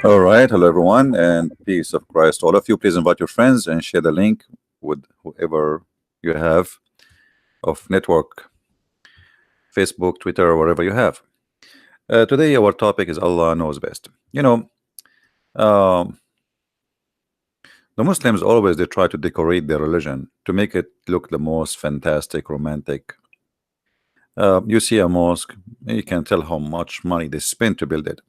All right, hello everyone, and peace of Christ. All of you, please invite your friends and share the link with whoever you have of network, Facebook, Twitter, or whatever you have. Today, our topic is Allah knows best. Um, the Muslims always they try to decorate their religion to make it look the most fantastic, romantic. You see a mosque, you can tell how much money they spend to build it.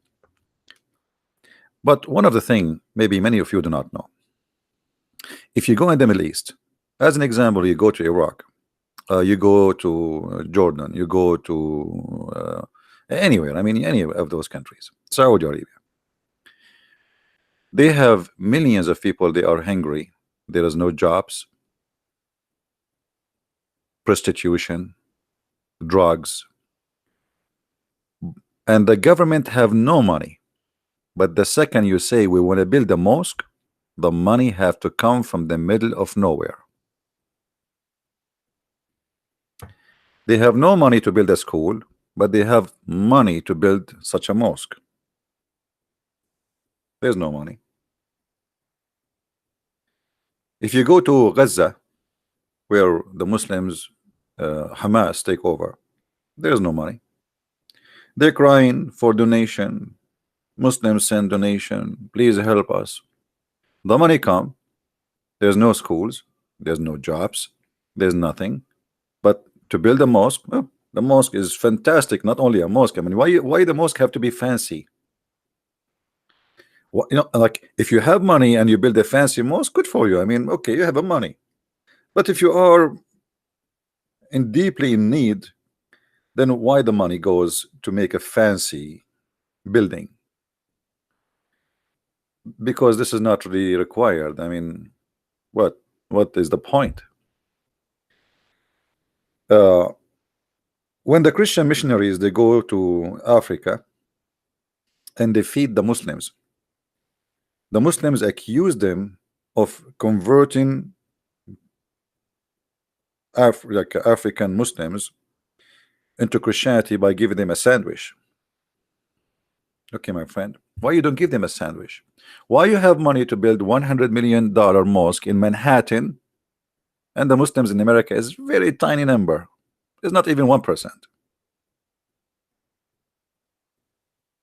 But one of the thing, maybe many of you do not know. If you go in the Middle East, as an example, you go to Iraq, you go to Jordan, you go to anywhere. I mean, any of those countries, Saudi Arabia. They have millions of people. They are hungry. There is no jobs, prostitution, drugs, and the government have no money. But the second you say we want to build a mosque, the money have to come from the middle of nowhere. They have no money to build a school, but they have money to build such a mosque. There's no money. If you go to Gaza, where the Muslims, Hamas take over, there's no money. They're crying for donation. Muslims send donation. Please help us. The money come. There's no schools. There's no jobs. There's nothing. But to build a mosque, well, the mosque is fantastic. Not only a mosque. I mean, why the mosque have to be fancy? Like if you have money and you build a fancy mosque, good for you. I mean, okay, you have a money. But if you are deeply in need, then why the money goes to make a fancy building? Because this is not really required. I mean, what is the point? When the Christian missionaries they go to Africa and they feed the Muslims accuse them of converting African Muslims into Christianity by giving them a sandwich. Okay, my friend, why you don't give them a sandwich? Why you have money to build $100 million mosque in Manhattan, and the Muslims in America is very tiny number? It's not even 1%.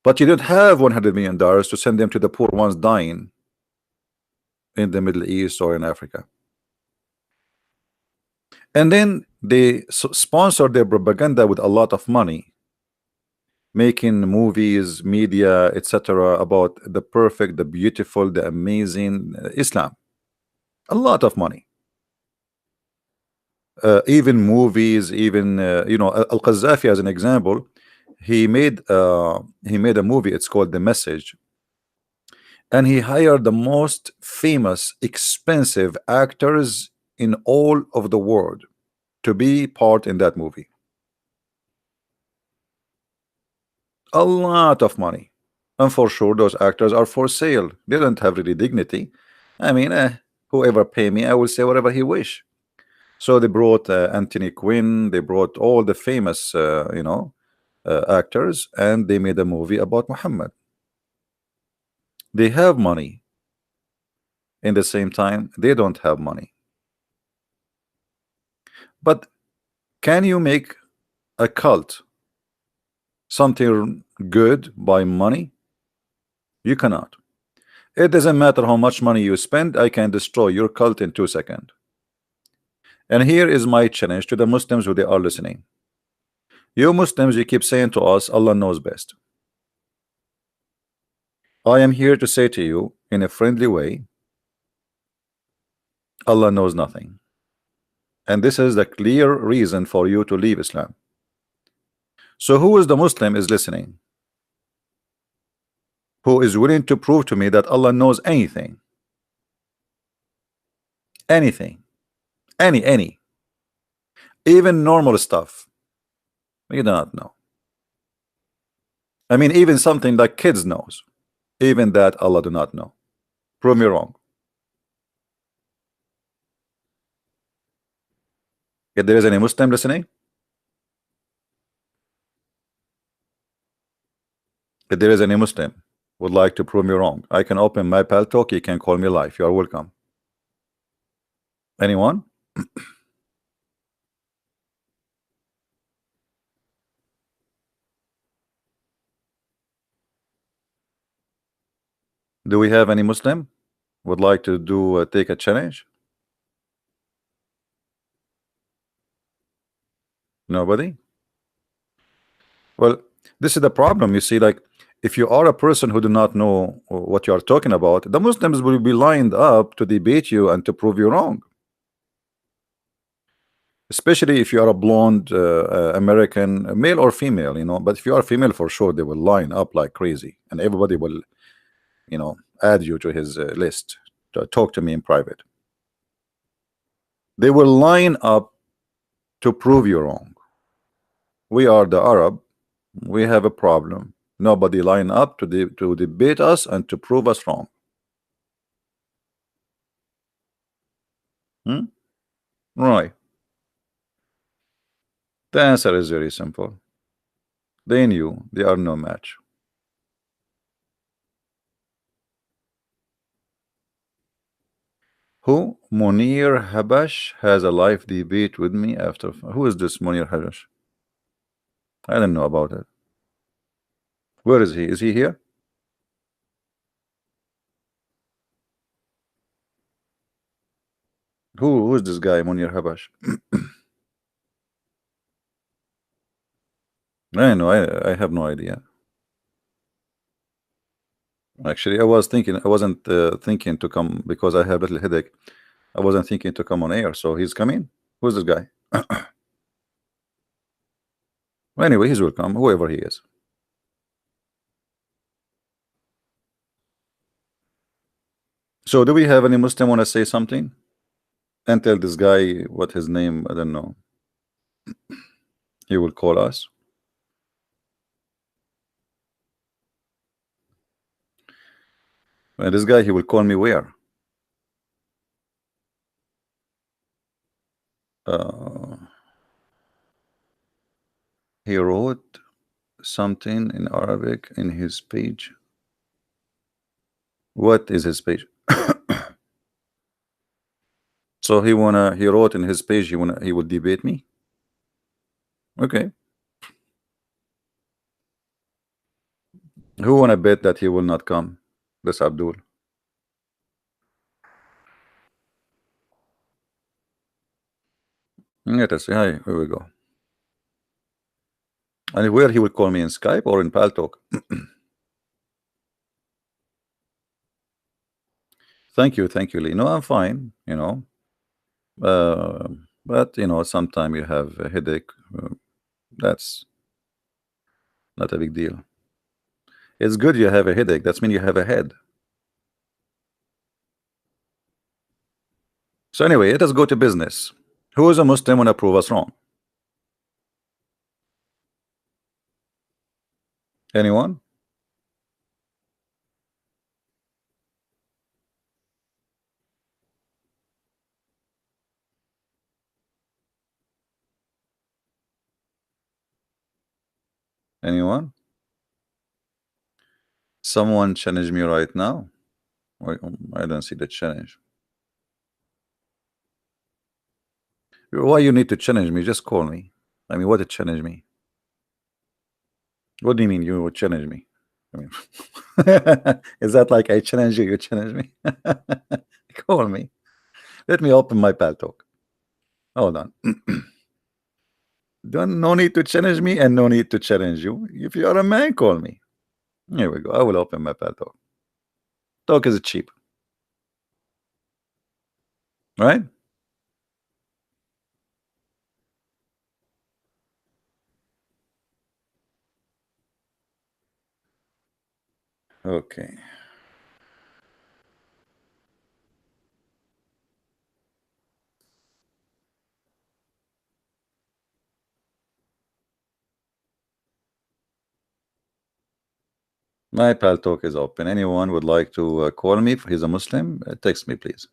But you don't have $100 million to send them to the poor ones dying in the Middle East or in Africa. And then they sponsor their propaganda with a lot of money, making movies, media, etc. about the perfect, the beautiful, the amazing Islam. A lot of money. Even movies, even Al-Qaddafi as an example, he made a movie. It's called The Message, and he hired the most famous, expensive actors in all of the world to be part in that movie. A lot of money, and for sure those actors are for sale. They don't have really dignity. I mean, whoever pay me, I will say whatever he wish. So they brought Anthony Quinn, they brought all the famous actors, and they made a movie about Muhammad. They have money. In the same time, they don't have money. But can you make a cult something good by money? You cannot. It doesn't matter how much money you spend, I can destroy your cult in 2 seconds. And here is my challenge to the Muslims who they are listening. You Muslims, you keep saying to us, Allah knows best. I am here to say to you in a friendly way, Allah knows nothing. And this is the clear reason for you to leave Islam. So who is the Muslim is listening, who is willing to prove to me that Allah knows anything? Anything. Any. Even normal stuff. You do not know. I mean, even something like kids knows. Even that Allah do not know. Prove me wrong. If there is any Muslim listening, If there is any Muslim would like to prove me wrong, I can open my pal talk. You can call me live. You are welcome. Anyone? Do we have any Muslim would like to do take a challenge? Nobody? Well, this is the problem. You see, like, if you are a person who do not know what you are talking about, the Muslims will be lined up to debate you and to prove you wrong. Especially if you are a blonde American, male or female, you know. But if you are female, for sure, they will line up like crazy, and everybody will, you know, add you to his list to talk to me in private. They will line up to prove you wrong. We are the Arab. We have a problem. Nobody line up to debate us and to prove us wrong. Hmm? Right. The answer is very simple. They knew they are no match. Who? Munir Habash has a live debate with me after. Who is this Munir Habash? I don't know about it. Where is he? Is he here? Who is this guy, Munir Habash? I know. I have no idea. Actually, I was thinking. I wasn't thinking to come because I have a little headache. I wasn't thinking to come on air. So he's coming. Who's this guy? Anyway, he's welcome, whoever he is. So, do we have any Muslim want to say something? And tell this guy what his name. I don't know. He will call us. And this guy, he will call me where? Uh, he wrote something in Arabic in his page. What is his page? So he wrote in his page he will debate me. Okay. Who wanna bet that he will not come? This Abdul. Let us see. Hi, here we go. And where he will call me in Skype or in Paltalk? Thank you, Lee. No, I'm fine, you know. Uh, but you know, sometimes you have a headache. That's not a big deal. It's good you have a headache. That's mean you have a head. So anyway, let us go to business. Who is a Muslim wanna prove us wrong? Anyone? Anyone? Someone challenge me right now? Wait, I don't see the challenge. Why you need to challenge me? Just call me. I mean, what to challenge me? What do you mean you would challenge me? I mean, is that like I challenge you, you challenge me? Call me. Let me open my pal talk. Hold on. Don't no need to challenge me and no need to challenge you. If you are a man, call me. Here we go. I will open my pal talk. Talk is cheap, right? Okay. My pal talk is open. Anyone would like to call me if he's a Muslim? Text me, please.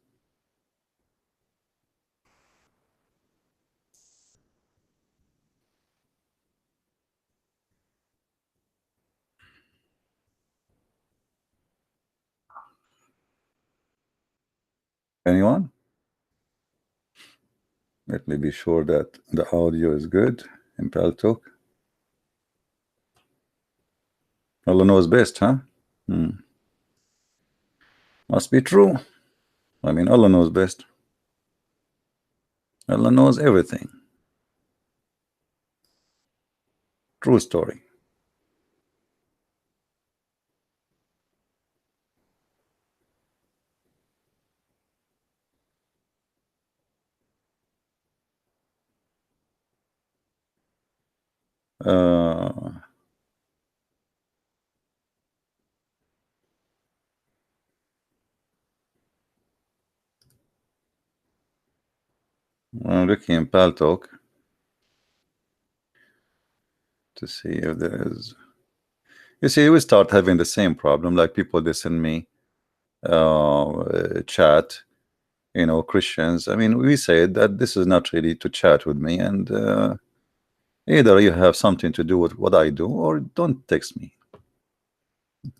Anyone? Let me be sure that the audio is good in Paltalk. Allah knows best, huh? Must be true. I mean, Allah knows best. Allah knows everything. True story. I'm looking in Paltalk to see if there is. You see, we start having the same problem. Like people, they send me chat. You know, Christians. I mean, we say that this is not really to chat with me, and either you have something to do with what I do, or don't text me.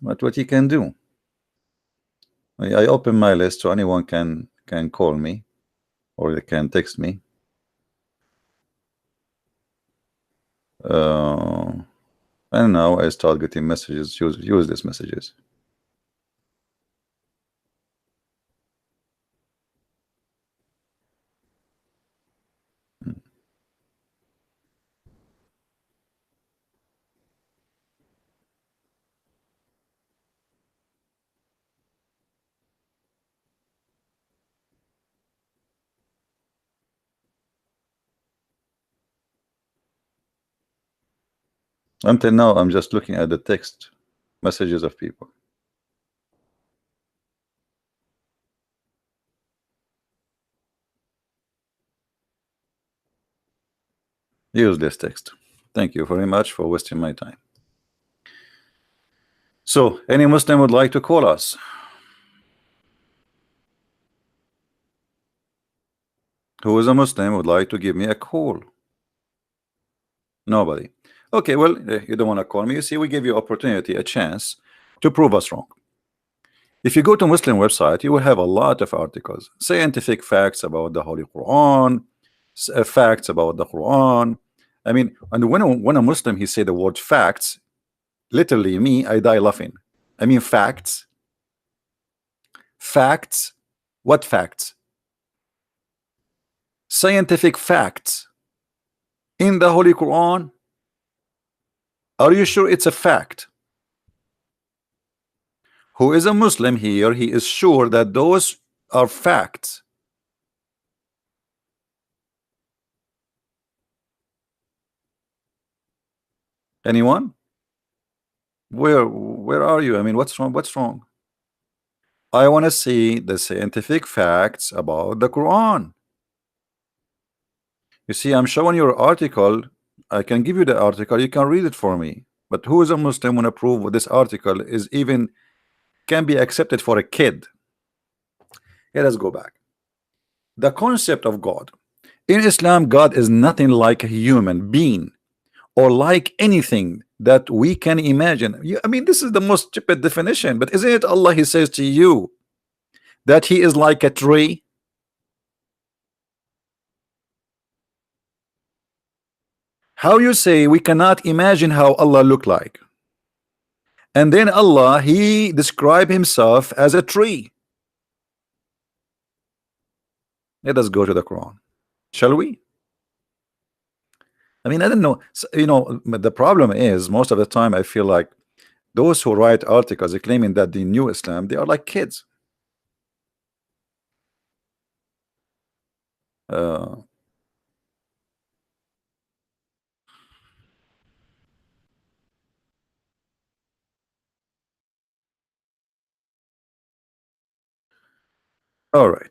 But what you can do, I open my list so anyone can call me, or they can text me. And now I start getting messages. Use these messages. Until now, I'm just looking at the text messages of people. Use this text. Thank you very much for wasting my time. So, any Muslim would like to call us? Who is a Muslim would like to give me a call? Nobody. Okay, well, you don't want to call me. You see, we give you opportunity, a chance to prove us wrong. If you go to Muslim website, you will have a lot of articles, scientific facts about the Holy Quran, facts about the Quran. I mean, and when a Muslim he say the word facts, literally me, I die laughing. I mean facts. Facts. What facts? Scientific facts in the Holy Quran. Are you sure it's a fact? Who is a Muslim here, he is sure that those are facts. Anyone? Where are you? I mean, what's wrong? What's wrong? I want to see the scientific facts about the Quran. You see, I'm showing you an article. I can give you the article. You can read it for me. But who is a Muslim when approve this article is even can be accepted for a kid? Let us go back. The concept of God. In Islam, God is nothing like a human being or like anything that we can imagine. I mean, this is the most stupid definition, but isn't it Allah? He says to you that He is like a tree. How you say we cannot imagine how Allah look like? And then Allah, He described Himself as a tree. Let us go to the Quran, shall we? I mean, I don't know. You know, the problem is most of the time I feel like those who write articles claiming that the new Islam, they are like kids. All right.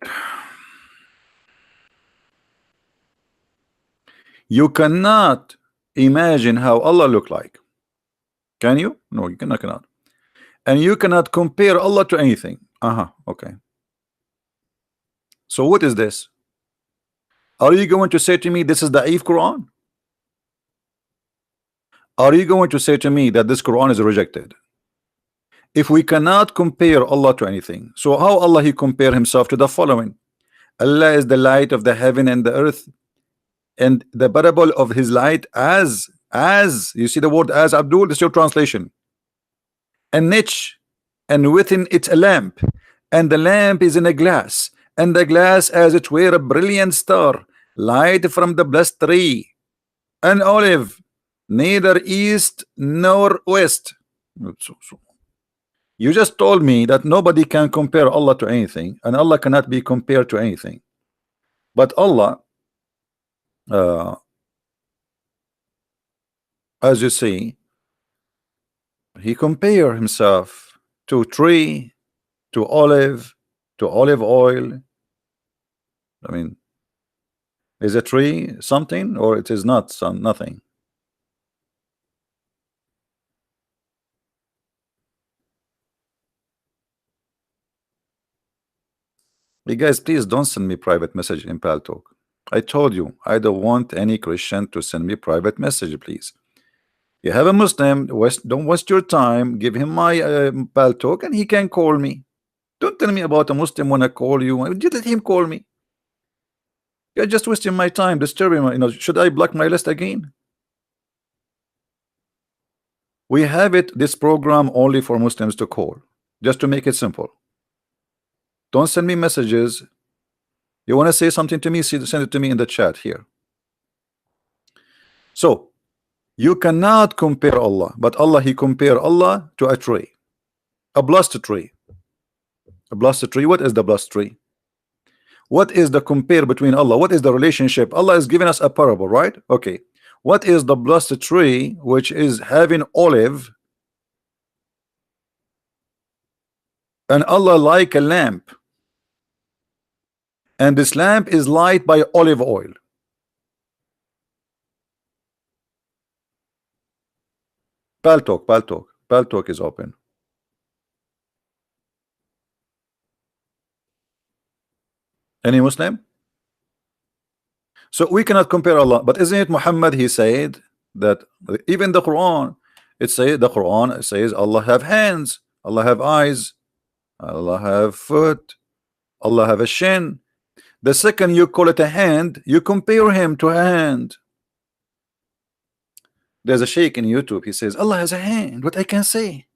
You cannot imagine how Allah look like. Can you? No, you cannot. And you cannot compare Allah to anything. Okay. So what is this? Are you going to say to me this is the Da'if Quran? Are you going to say to me that this Quran is rejected? If we cannot compare Allah to anything, so how Allah He compare Himself to the following? Allah is the light of the heaven and the earth, and the parable of his light as you see the word as, Abdul, this is your translation, a niche, and within it a lamp, and the lamp is in a glass, and the glass as it were a brilliant star, light from the blessed tree, an olive, neither east nor west. You just told me that nobody can compare Allah to anything, and Allah cannot be compared to anything. But Allah, as you see, he compare himself to tree, to olive oil. I mean, is a tree something, or it is not nothing? You guys, please don't send me private message in Paltalk. I told you I don't want any Christian to send me private message, please. You have a Muslim, don't waste your time. Give him my Paltalk and he can call me. Don't tell me about a Muslim when I call you. You let him call me. You're just wasting my time, disturbing my, should I block my list again? We have this program only for Muslims to call, just to make it simple. Don't send me messages. You want to say something to me, send it to me in the chat here. So you cannot compare Allah, but Allah, he compare Allah to a tree, a blessed tree. A blessed tree. What is the blessed tree? What is the compare between Allah? What is the relationship? Allah is giving us a parable, right? Okay. What is the blessed tree which is having olive, and Allah like a lamp, and this lamp is light by olive oil? Paltalk is open. Any Muslim? So we cannot compare Allah, but isn't it Muhammad? He said that even the Quran, the Quran says Allah have hands, Allah have eyes, Allah have foot, Allah have a shin. The second you call it a hand, you compare him to a hand. There's a sheikh in YouTube, he says Allah has a hand. What I can say?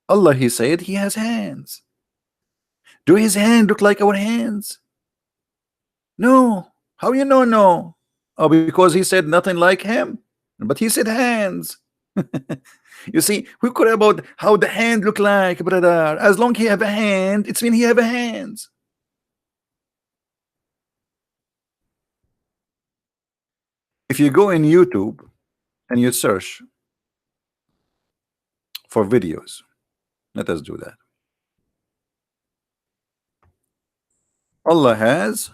Allah, he said he has hands. Do his hand look like our hands? No. How you know? No. Oh, because he said nothing like him, but he said hands. You see, we care about how the hand look like, brother. As long he have a hand, it's mean he have a hands. If you go in YouTube and you search for videos, let us do that. Allah has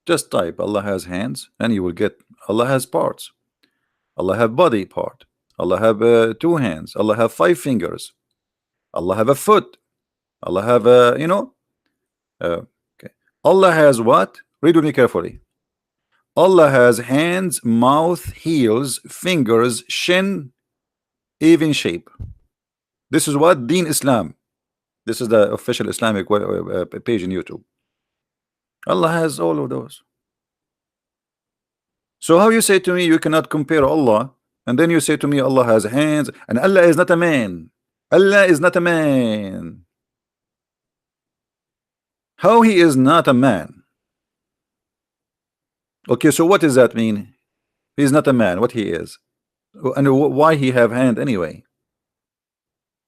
just type Allah has hands and you will get Allah has parts. Allah have body part. Allah have 2 hands. Allah have 5 fingers. Allah have a foot. Allah have okay. Allah has what? Read with me carefully. Allah has hands, mouth, heels, fingers, shin, even shape. This is what Deen Islam. This is the official Islamic page in YouTube. Allah has all of those. So how you say to me you cannot compare Allah, and then you say to me Allah has hands, and Allah is not a man. Allah is not a man. How he is not a man? Okay, so what does that mean? He's not a man. What he is, and why he have hand anyway?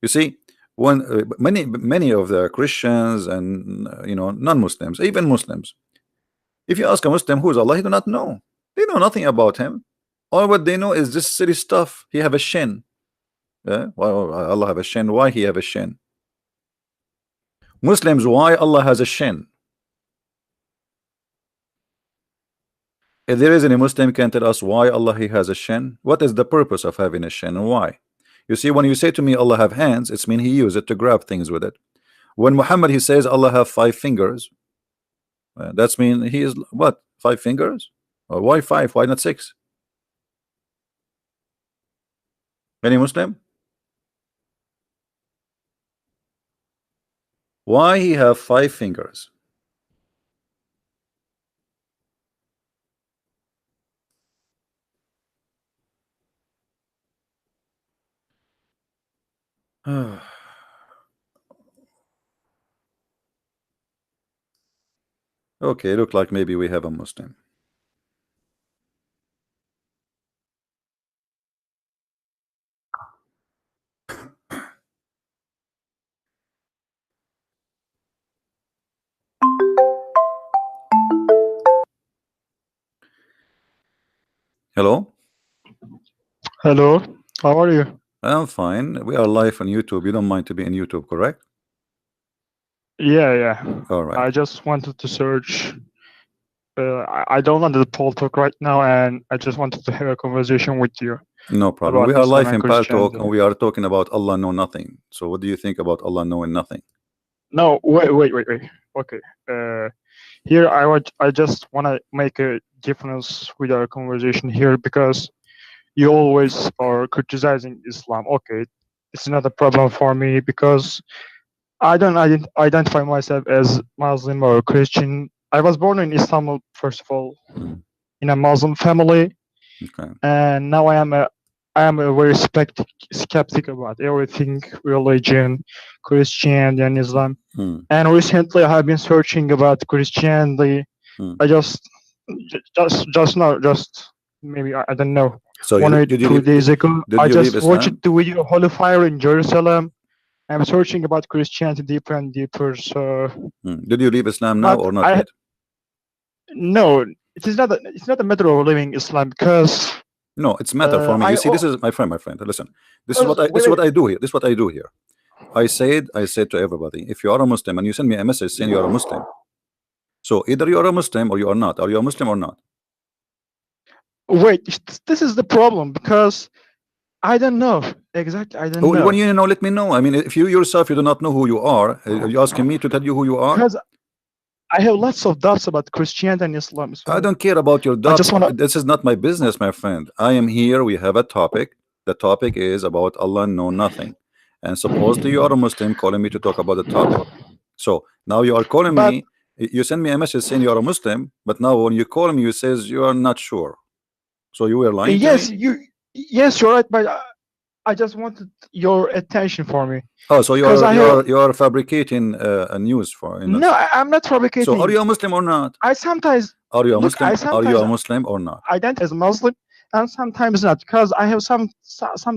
You see, when many of the Christians and non-Muslims, even Muslims, if you ask a Muslim who is Allah, he do not know. They know nothing about him. All what they know is this silly stuff. He have a shin. Yeah? Why Allah have a shin? Why he have a shin? Muslims, why Allah has a shin? If there is any Muslim can tell us why Allah he has a shin, what is the purpose of having a shin and why? You see, when you say to me Allah have hands, it's mean he use it to grab things with it. When Muhammad he says Allah have 5 fingers, That's mean he is what, 5 fingers? Or why 5? Why not 6? Any Muslim? Why he have 5 fingers? Okay, look like maybe we have a Muslim. Hello? Hello, how are you? I'm fine. We are live on YouTube. You don't mind to be in YouTube, correct? Yeah. All right. I just wanted to search. I don't want the Paul talk right now, and I just wanted to have a conversation with you. No problem. About We are Islam live and in Pal Talk, Christianity. and we are talking about Allah know nothing. So what do you think about Allah knowing nothing? No, wait. Okay. Here I just want to make a difference with our conversation here because you always are criticizing Islam. Okay, it's not a problem for me because I don't identify myself as Muslim or Christian. I was born in Istanbul, first of all, in a Muslim family, Okay. and now I am a very skeptic about everything, religion, Christianity, and Islam. And recently, I have been searching about Christianity. I just maybe I don't know. So 1 or 2 days ago, I just watched the video Holy Fire in Jerusalem. I'm searching about Christianity deeper and deeper. So, did you leave Islam now or not yet? No, it's not a matter of leaving Islam because. No, it's matter for me. You see, this is my friend. Listen, this is what I do here. This is what I do here. I said to everybody, if you are a Muslim and you send me a message saying you are a Muslim, so either you are a Muslim or you are not. Are you a Muslim or not? Wait, this is the problem because I don't know exactly. I don't know. When you know, let me know. I mean, if you yourself you do not know who you are asking me to tell you who you are? Because I have lots of doubts about Christianity and Islam. So I don't care about your doubts. This is not my business, my friend. I am here. We have a topic. The topic is about Allah know nothing. And supposedly you are a Muslim calling me to talk about the topic. So now you are calling me. You send me a message saying you are a Muslim, but now when you call me, you says you are not sure. So you were lying. Yes, you're right, but I just wanted your attention for me. Oh, so you are fabricating news for? No, I'm not fabricating. So are you a Muslim or not? I sometimes. Are you a Muslim? Are you a Muslim or not? Identify as Muslim, and sometimes not, because I have some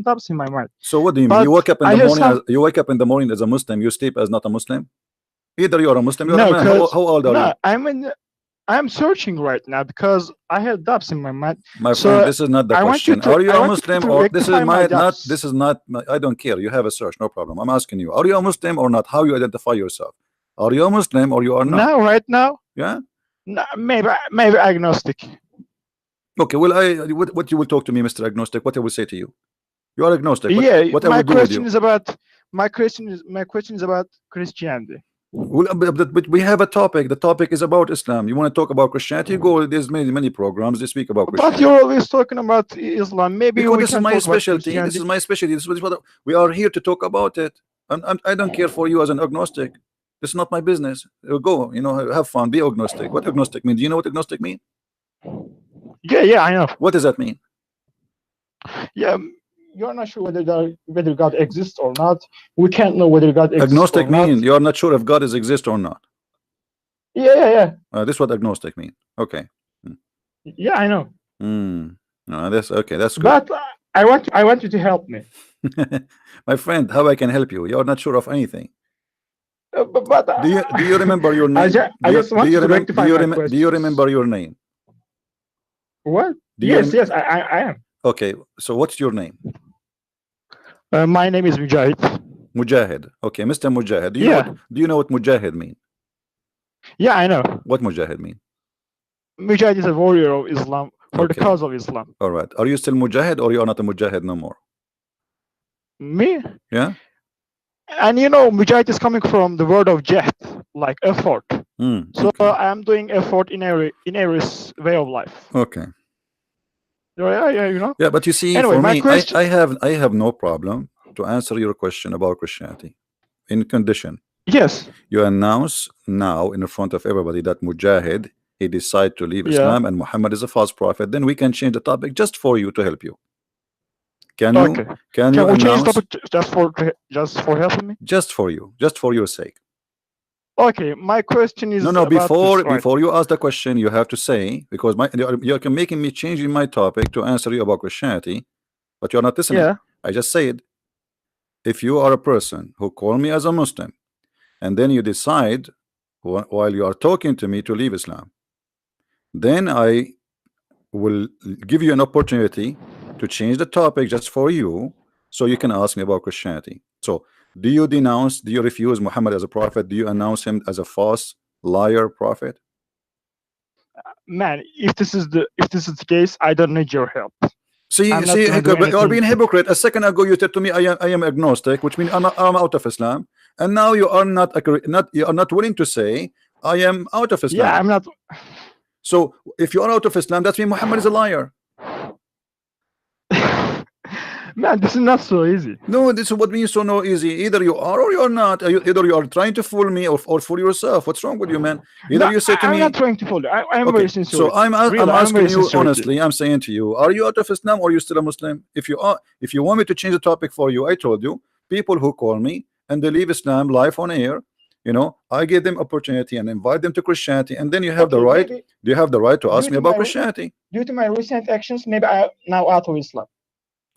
doubts in my mind. So what do you mean? You wake up in the morning. You wake up in the morning as a Muslim. You sleep as not a Muslim. Either you are a Muslim. You're a man. How old are you? I'm searching right now because I have doubts in my mind. My friend, this is not the question. Are you a Muslim or this is not? This is not. I don't care. You have a search, no problem. I'm asking you: are you a Muslim or not? How you identify yourself? Are you a Muslim or you are not? No, right now. Yeah. No, maybe agnostic. Okay. Well, what you will talk to me, Mr. Agnostic? What I will say to you? You are agnostic. What my question is about. My question is about Christianity. Well, but we have a topic. The topic is about Islam. You want to talk about Christianity? Go. There's many programs they speak about Christianity. But you're always talking about Islam. Maybe because this is my specialty. This is my specialty. This is what we are here to talk about it. I don't care for you as an agnostic. This is not my business. Go. Have fun. Be agnostic. What agnostic mean? Do you know what agnostic mean? Yeah, I know. What does that mean? Yeah. You're not sure whether God exists or not. We can't know whether God exists agnostic or not. mean you're not sure if God exists or not. Yeah. This is what agnostic mean. Okay. Yeah, I know. No, that's okay. That's good. But I want you to help me. My friend, how I can help you? You're not sure of anything. But do you remember your name? I just want to rectify my questions. Do you remember your name? What? Yes, I am. Okay, so what's your name? My name is Mujahid. Mujahid. Okay, Mr. Mujahid. Do you know what Mujahid mean? Yeah, I know. What Mujahid mean? Mujahid is a warrior of Islam for the cause of Islam. All right. Are you still Mujahid or you are not a Mujahid no more? Me? Yeah. And Mujahid is coming from the word of jahd, like effort. So Okay. I'm doing effort in every way of life. Okay. Yeah, you know. Yeah, but you see, Anyway, for my me, question. I have no problem to answer your question about Christianity, in condition Yes. you announce now in front of everybody that Mujahid, he decided to leave Yeah. Islam and Muhammad is a false prophet. Then we can change the topic just for you, to help you. Can Okay. you Can we change announce topic just for helping me? just for you, just for your sake? Okay. My question is No, about this, right? before you ask the question, you have to say, because you're making me changing my topic to answer you about Christianity, but you're not listening. Yeah. I just said, if you are a person who call me as a Muslim, and then you decide while you are talking to me to leave Islam, then I will give you an opportunity to change the topic just for you, so you can ask me about Christianity. So, do you refuse Muhammad as a prophet? Do you announce him as a false liar prophet? Man, if this is the case, I don't need your help. See, I'm not gonna do you are anything. being hypocrite. A second ago, you said to me, I am agnostic, which means I'm out of Islam, and now you are you are not willing to say I am out of Islam. Yeah, I'm not. So if you are out of Islam, that means Muhammad is a liar. Man, this is not so easy. No, this is what means so no easy. Either you are or you're not. Either you are trying to fool me or fool yourself. What's wrong with you, man? Either No, you say to I'm me, not trying to fool you. I'm okay, very sincere. so I'm Really, I'm asking very you sincere with you. honestly. I'm saying to you, are you out of Islam or are you still a Muslim? If you are, if you want me to change the topic for you, I told you, people who call me and they leave Islam live on air, you know, I give them opportunity and invite them to Christianity, and then you have the right. Maybe Do you have the right to ask due me to about my Christianity? due to my recent actions, maybe I now out of Islam,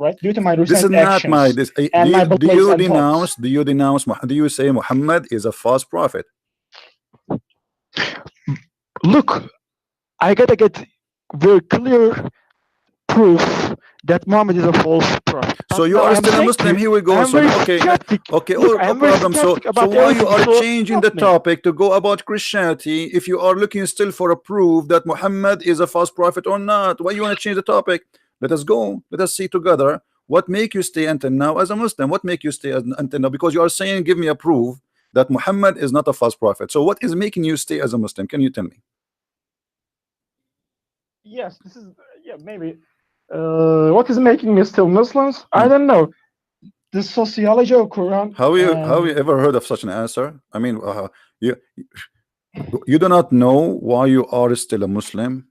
right? Due to my This recent is not actions my. This, and my do beliefs you and denounce? thoughts. Do you denounce? Do you say Muhammad is a false prophet? Look, I gotta get very clear proof that Muhammad is a false prophet. So But you now are I'm still a saying to Muslim. you, Here we go. I'm So very okay, skeptic. okay, Look, no I'm very problem. So skeptic about why you everything. are So changing help the me. topic to go about Christianity if you are looking still for a proof that Muhammad is a false prophet or not? Why you want to change the topic? Let us go. Let us see together what make you stay until now as a Muslim. What make you stay until now? Because you are saying, give me a proof that Muhammad is not a false prophet. So what is making you stay as a Muslim? Can you tell me? Yes, this is maybe. What is making me still Muslims? I don't know. The sociology of Quran. Have you ever heard of such an answer? I mean, you do not know why you are still a Muslim.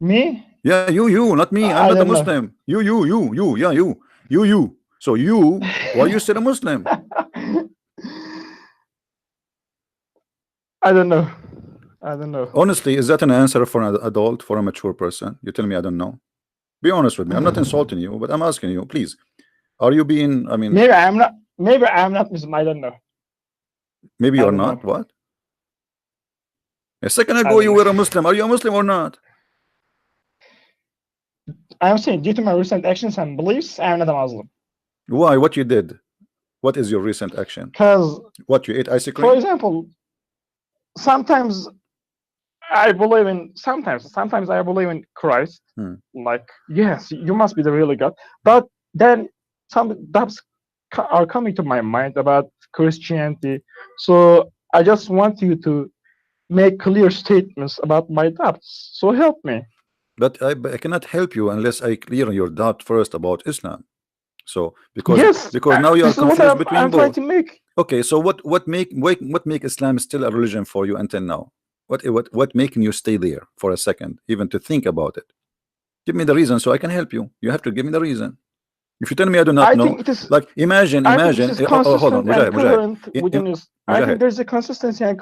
Me? Yeah, you, not me. I'm I not a don't know. Muslim. You, yeah, you. So you, why are you still a Muslim? I don't know. I don't know. Honestly, is that an answer for an adult, for a mature person? You tell me I don't know. Be honest with me. I'm not insulting you, but I'm asking you, please. Are you being? I mean, Maybe I'm not. Maybe I'm not Muslim. I don't know. maybe I you're don't not. know. What? A second I ago don't you know. were a Muslim. Are you a Muslim or not? I'm saying due to my recent actions and beliefs, I'm not a Muslim. Why? What you did? What is your recent action? Because, What, you ate ice cream? for example, sometimes I believe in. Sometimes I believe in Christ. Like, yes, you must be the really God. But then some doubts are coming to my mind about Christianity. So I just want you to make clear statements about my doubts. So help me. But I cannot help you unless I clear your doubt first about Islam. So because Yes, now you are this is what confused between I'm trying both. to make. Okay, so what make Islam still a religion for you until now? What making you stay there for a second, even to think about it? Give me the reason so I can help you. You have to give me the reason. If you tell me I do not I know, think it is. like imagine. I think this is Hold on, consistent and Mujahid. coherent within Islam. I think Mujahid. there's a consistency and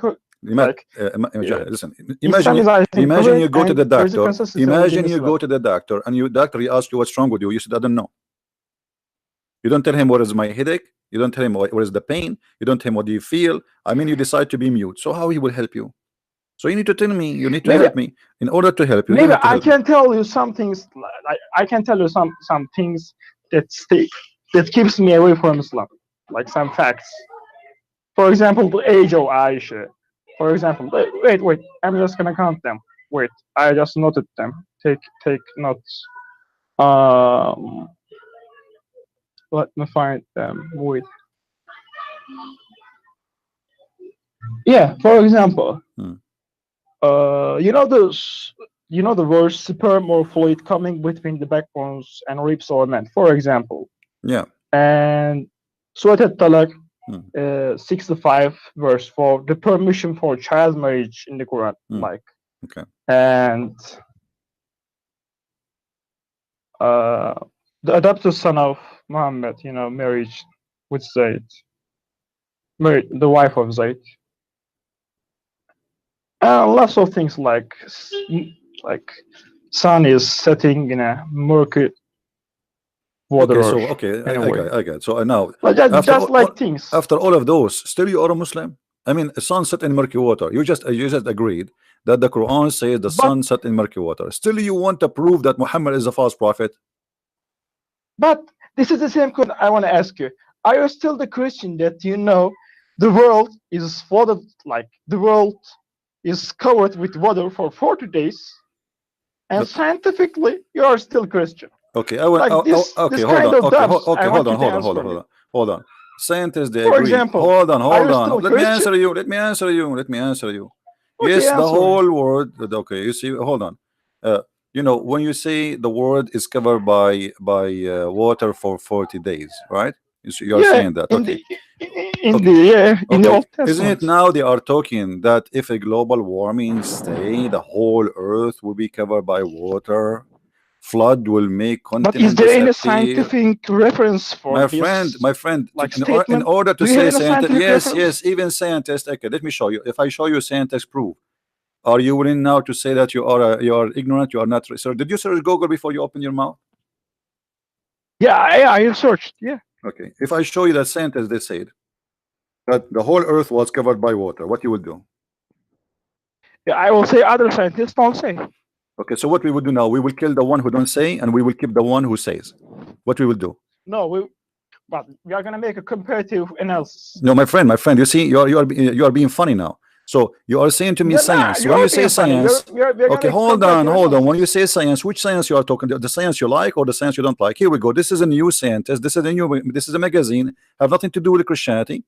Mujahid, listen. Imagine Islam is, I think, imagine you coherent go to and the there's a doctor. consistency within Imagine you Islam. go to the doctor and your doctor he asks you what's wrong with you. You said I don't know. You don't tell him what is my headache. You don't tell him what is the pain. You don't tell him what do you feel. I mean, you decide to be mute. So how he will help you? So you need to tell me. You need to help me. In order to help you, you Maybe have to I help me. can tell you some things. Like I can tell you some things that keeps me away from Islam, like some facts. For example, the age of Aisha. For example, wait. I'm just gonna count them. Wait, I just noted them. Take notes. Let me find them. Wait. Yeah, for example, Hmm. you know the word sperm or fluid coming between the backbones and ribs or men, for example. Yeah. And Surat al-Talaq Hmm. 65 verse 4, the permission for child marriage in the Quran, Hmm. like, Okay. and uh, the adopted son of Muhammad, marriage with Zayd, married the wife of Zayd, and lots of things like sun is setting in a murky water Okay. or So okay, I anyway, got I got. So now but just, after just like things. after all of those, still you are a Muslim? I mean, sun set in murky water. You just agreed that the Quran says the But sun set in murky water. Still, you want to prove that Muhammad is a false prophet? but this is the same question I want to ask you. Are you still the Christian that the world is flooded, like the world is covered with water for 40 days, and Look, scientifically you are still Christian? okay, I will. Like this Okay, hold kind on. of Okay, doubts I hold want on, you to hold on, answer hold on, for hold me. on, hold on. Scientists, they For agree. example, Hold on, are hold you on. still Let me Christian? answer you. Let me answer you. Let me answer you. Okay, Yes, the answer me. whole world. Okay, you see. Hold on. When you say the world is covered by water for 40 days, right? You are Yeah, saying that. in Okay. the in Okay. the yeah in the Okay. Old Isn't it Testament. now they are talking that if a global warming stay, the whole earth will be covered by water? Flood will make But is continent there any disappear. scientific reference for this My friend, like in statement? order to Do you have say any scientist, scientific yes, reference? yes, even scientists. Okay, let me show you. If I show you scientists proof, are you willing now to say that you are ignorant? You are not. Sir, did you search Google before you open your mouth? Yeah, I researched. Yeah. Okay, if I show you that scientists they said that the whole earth was covered by water, what you will do? Yeah, I will say other scientists don't say. Okay, so what we will do now? We will kill the one who don't say, and we will keep the one who says. What we will do? No, but we are gonna make a comparative analysis. No, my friend, you see, you are being funny now. So you are saying to me No, no, science. you When are you say being funny. science, We're gonna okay, make a hold on, comparative hold on. When you analysis. say science, which science you are talking? The science you like or the science you don't like? Here we go. This is a new scientist. This is a magazine. Have nothing to do with Christianity.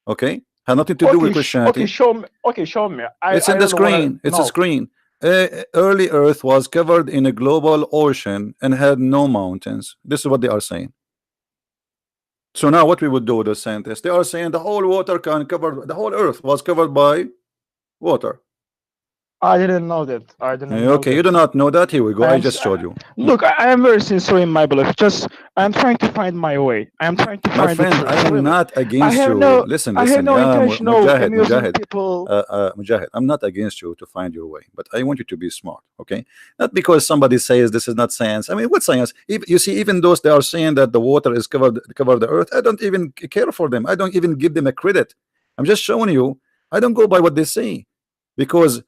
Okay, have nothing to do with Okay, okay, Christianity. show me. Okay, show me. It's I in the really wanna screen. It's a know. screen. Early Earth was covered in a global ocean and had no mountains. This is what they are saying. So now what we would do with the scientists? They are saying the whole water can cover the whole Earth was covered by water. I didn't know that. I didn't know Okay, you that. do not know that. Here we go. I I am just showed you. look. I am very sincere in my belief. Just I'm trying to find my way. I'm trying to My find the friend, truth. I am Really, not against you. Listen, I have listen. no Yeah, intention of Mujahid, amusing Mujahid, people. Mujahid. I'm not against you to find your way, but I want you to be smart. Okay, not because somebody says this is not science. I mean, what science? You see, even those they are saying that the water is cover the earth. I don't even care for them. I don't even give them a credit. I'm just showing you. I don't go by what they say, because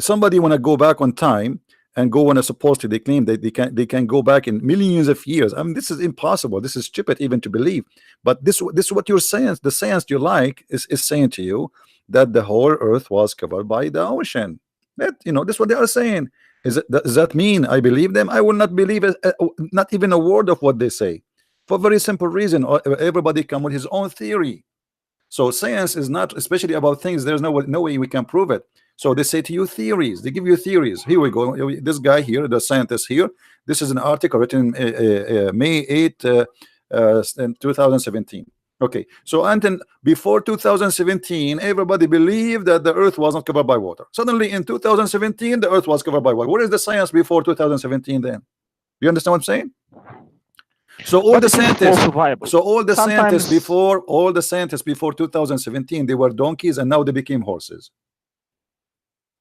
somebody want to go back on time and go on a supposedly they claim that they can go back in millions of years. I mean, this is impossible. This is stupid even to believe. But this is what your science, the science you like, is saying to you that the whole earth was covered by the ocean. This is what they are saying. Does that mean I believe them? I will not believe not even a word of what they say, for a very simple reason. Everybody come with his own theory. So science is not especially about things. There's no way we can prove it. So they say to you theories. They give you theories. Here we go. This guy here, the scientist here. This is an article written May 8, in 2017. Okay. So until before 2017, everybody believed that the Earth was not covered by water. Suddenly in 2017, the Earth was covered by water. What is the science before 2017 then? You understand what I'm saying? So all But the it is scientists, falsifiable. Sometimes all the scientists before 2017, they were donkeys, and now they became horses.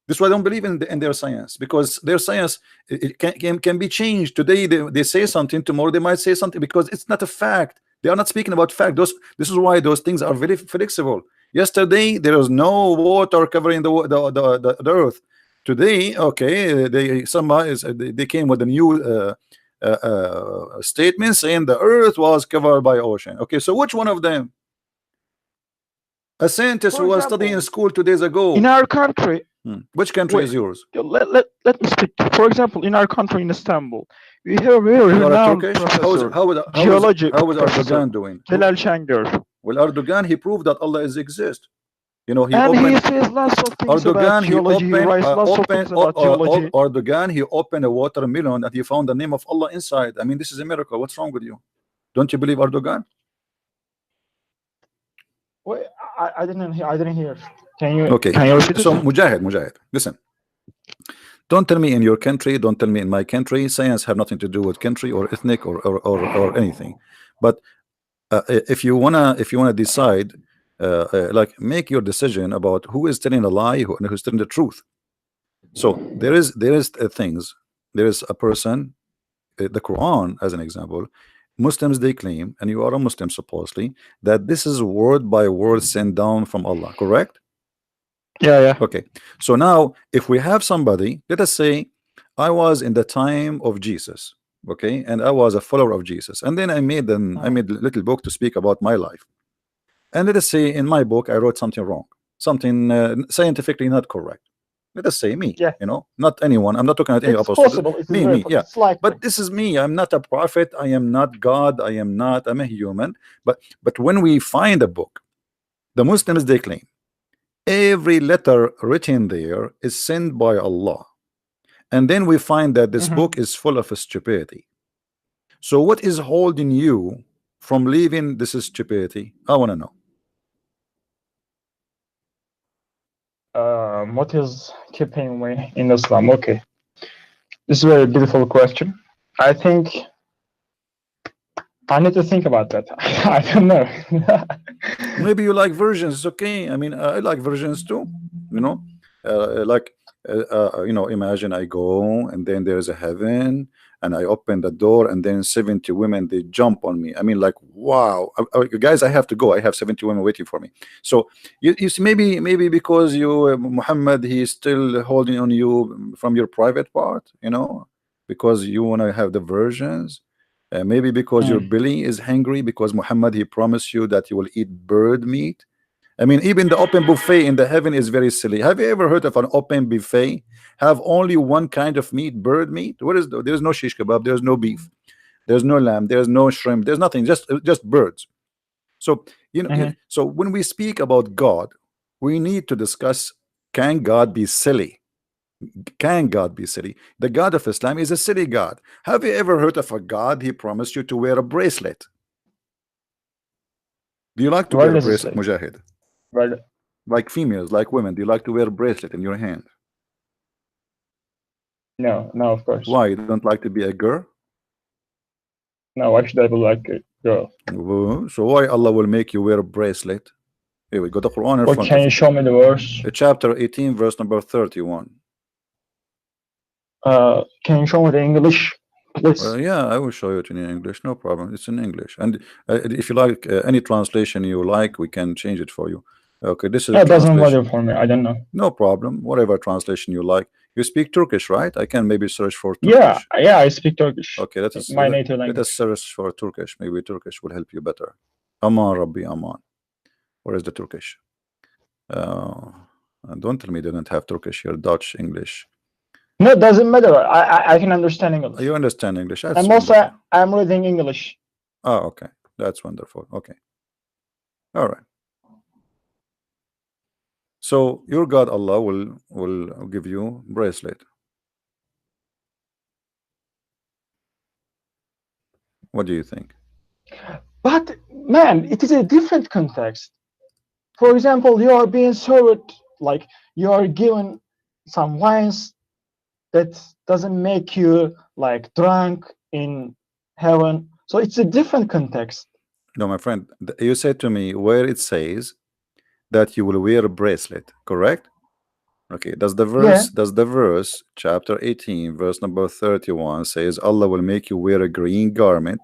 This is why I don't believe in their science, because their science it can be changed. Today they say something, tomorrow they might say something, because it's not a fact. They are not speaking about fact. This is why those things are very flexible. Yesterday there was no water covering the earth. Today, okay, they came with a new statement saying the earth was covered by ocean. Okay, so which one of them? A scientist for who was studying in example, school 2 days ago. in our country, Which country wait, is yours? let me speak. For example, in our country in Istanbul, we have a very You are a renowned Turkish? professor, How is geology how is professor, Erdogan doing? Celal Şengör. Well, Erdogan, he proved that Allah is exist. You know, he And he opened says lots of things about Erdogan. He geology. He opened writes lots of things about geology. Erdogan. He opened a watermelon and he found the name of Allah inside. I mean, this is a miracle. What's wrong with you? Don't you believe Erdogan? Wait, I didn't hear. I didn't hear. Can you? Okay. Can you repeat So it? Mujahid, listen. Don't tell me in your country. Don't tell me in my country. Science have nothing to do with country or ethnic or anything. But if you wanna decide, like, make your decision about who is telling a lie and who's telling the truth. So there is things. There is a person, the Quran as an example. Muslims, they claim, and you are a Muslim supposedly, that this is word by word sent down from Allah, correct? Yeah. Okay. So now if we have somebody, let us say I was in the time of Jesus, okay, and I was a follower of Jesus, and then I made a little book to speak about my life, and let us say in my book I wrote something wrong, something scientifically not correct. Let us say me, Yeah. you know, not anyone. I'm not talking about any It's apostle. possible. It's Me, yeah. It's likely. But this is me. I'm not a prophet. I am not God. I'm a human. But when we find a book, the Muslims, they claim every letter written there is sent by Allah, and then we find that this book is full of stupidity. So what is holding you from leaving this stupidity? I want to know. What is keeping me in Islam? Okay, this is a very beautiful question. I think I need to think about that. I don't know. Maybe you like versions. It's okay. I mean, I like versions too. You know, you know, imagine I go and then there's a heaven and I open the door and then 70 women, they jump on me. I mean, like, wow, guys, I have to go. I have 70 women waiting for me. So you see, maybe because you Muhammad, he is still holding on you from your private part, you know, because you want to have the versions. Maybe because your belly is hungry, because Muhammad, he promised you that you will eat bird meat. I mean, even the open buffet in the heaven is very silly. Have you ever heard of an open buffet? Have only one kind of meat, bird meat? There's no shish kebab, there's no beef, there's no lamb, there's no shrimp, there's nothing, just birds. So you know, so when we speak about God, we need to discuss, can God be silly? Can God be silly? The God of Islam is a silly God. Have you ever heard of a God he promised you to wear a bracelet? Do you like to wear a bracelet, Mujahid? Right. Like females, like women, do you like to wear a bracelet in your hand? No, of course. Why? You don't like to be a girl? No, actually, I would like a girl. So why Allah will make you wear a bracelet? Here we got the Quran in front. Can you show me the verse? Chapter 18, verse number 31. Can you show me the English, please? Yeah, I will show you it in English. No problem. It's in English. And if you like any translation you like, we can change it for you. Okay, this is. It doesn't matter for me. I don't know. No problem. Whatever translation you like. You speak Turkish, right? I can maybe search for Turkish. Yeah, I speak Turkish. Okay, that is my native language. Let us search for Turkish. Maybe Turkish will help you better. Aman Rabbi Aman. Where is the Turkish? Don't tell me they don't have Turkish here. Dutch, English. No, it doesn't matter. I can understand English. You understand English? That's and also, I'm reading English. Oh, okay. That's wonderful. Okay. All right. So your God Allah will give you bracelet. What do you think? But man, it is a different context. For example, you are being served, like you are given some wines that doesn't make you like drunk in heaven. So it's a different context. No, my friend, you said to me where it says that you will wear a bracelet, correct? Okay, does the verse chapter 18 verse number 31 says Allah will make you wear a green garment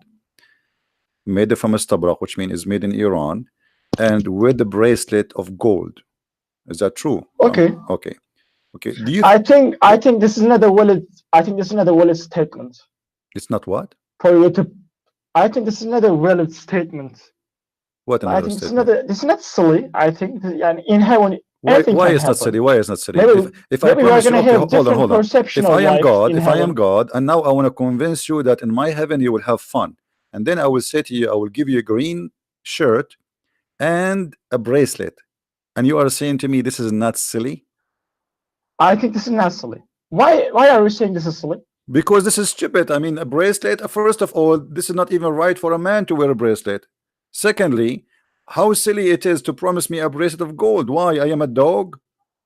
made from a stabrak, which means is made in Iran, and with the bracelet of gold? Is that true? Okay. Okay. Do you? I think this is another valid. I think this is another valid statement. It's not what? For you to, I think this is another valid statement. What another I think statement? this is not silly. I think in heaven. Why is not silly? Why is not silly? If I promise you, okay, hold on. If I am God, and now I want to convince you that in my heaven you will have fun, and then I will say to you, I will give you a green shirt and a bracelet, and you are saying to me this is not silly? I think this is not silly. Why are you saying this is silly? Because this is stupid. I mean, a bracelet, first of all, this is not even right for a man to wear a bracelet. Secondly, how silly it is to promise me a bracelet of gold. Why? I am a dog?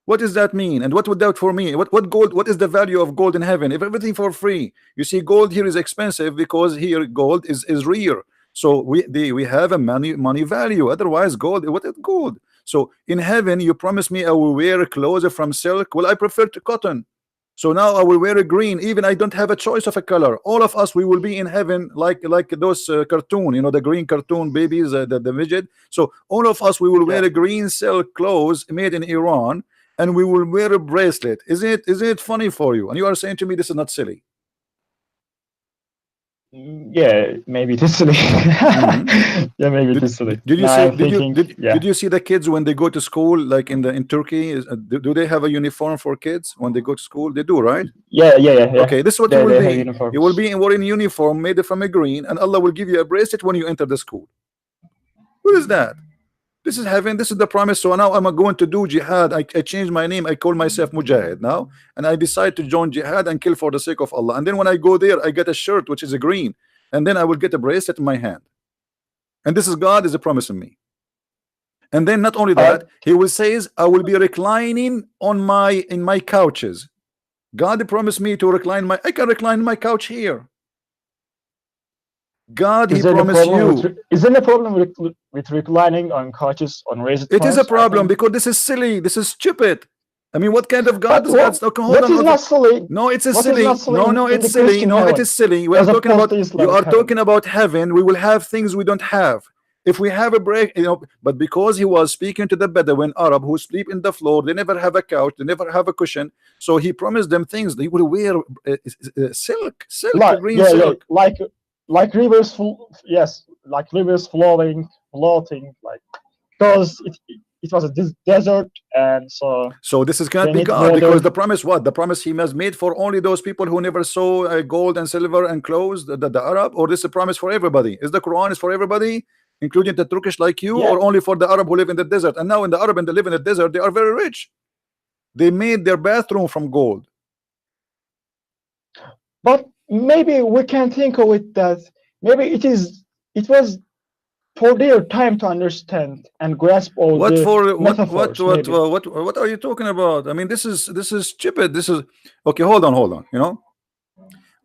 What does that mean? And what would that for me? What gold? What is the value of gold in heaven? If everything for free, you see, gold here is expensive because here gold is rare. So we have a money value. Otherwise, gold. What is gold? So in heaven, you promise me I will wear clothes from silk. Well, I prefer to cotton. So now I will wear a green. Even I don't have a choice of a color. All of us, we will be in heaven like those cartoon, the green cartoon babies, the midget. So all of us, we will wear a green silk clothes made in Iran, and we will wear a bracelet. Isn't it funny for you? And you are saying to me this is not silly? Yeah, maybe it is silly. Yeah, maybe it is silly. Did you Now see? I'm thinking, Did you see the kids when they go to school, like in Turkey? Do they have a uniform for kids when they go to school? They do, right? Yeah. Okay, this is what They you will have be. uniforms. You will be wearing uniform made from a green, and Allah will give you a bracelet when you enter the school. What is that? This is heaven. This is the promise. So now I'm going to do jihad. I changed my name. I call myself Mujahid now, and I decide to join jihad and kill for the sake of Allah. And then when I go there, I get a shirt which is a green, and then I will get a bracelet in my hand. And this is God is promising me. And then not only that, He will says, I will be reclining in my couches. God promised me to recline I can recline my couch here. God, He promised you. Is there a problem with reclining on couches on raised? It is a problem because this is silly. This is stupid. I mean, what kind of God is God? What is not silly? No, it's a silly. No, it's silly. No, it is silly. We are talking about. You are talking about heaven. We will have things we don't have. If we have a break, but because he was speaking to the Bedouin Arab who sleep in the floor, they never have a couch, they never have a cushion. So he promised them things. They will wear silk, green silk. Like rivers, like rivers floating, like because it was a desert, and so this is cannot be God because the promise what? The promise He has made for only those people who never saw gold and silver and clothes, the Arab, or this is a promise for everybody? Is the Quran is for everybody, including the Turkish like you, or only for the Arab who live in the desert? And now in the Arab and they live in the desert, they are very rich. They made their bathroom from gold. But maybe we can think of it that maybe it was for their time to understand and grasp all what are you talking about? I mean, this is stupid. This is okay. Hold on.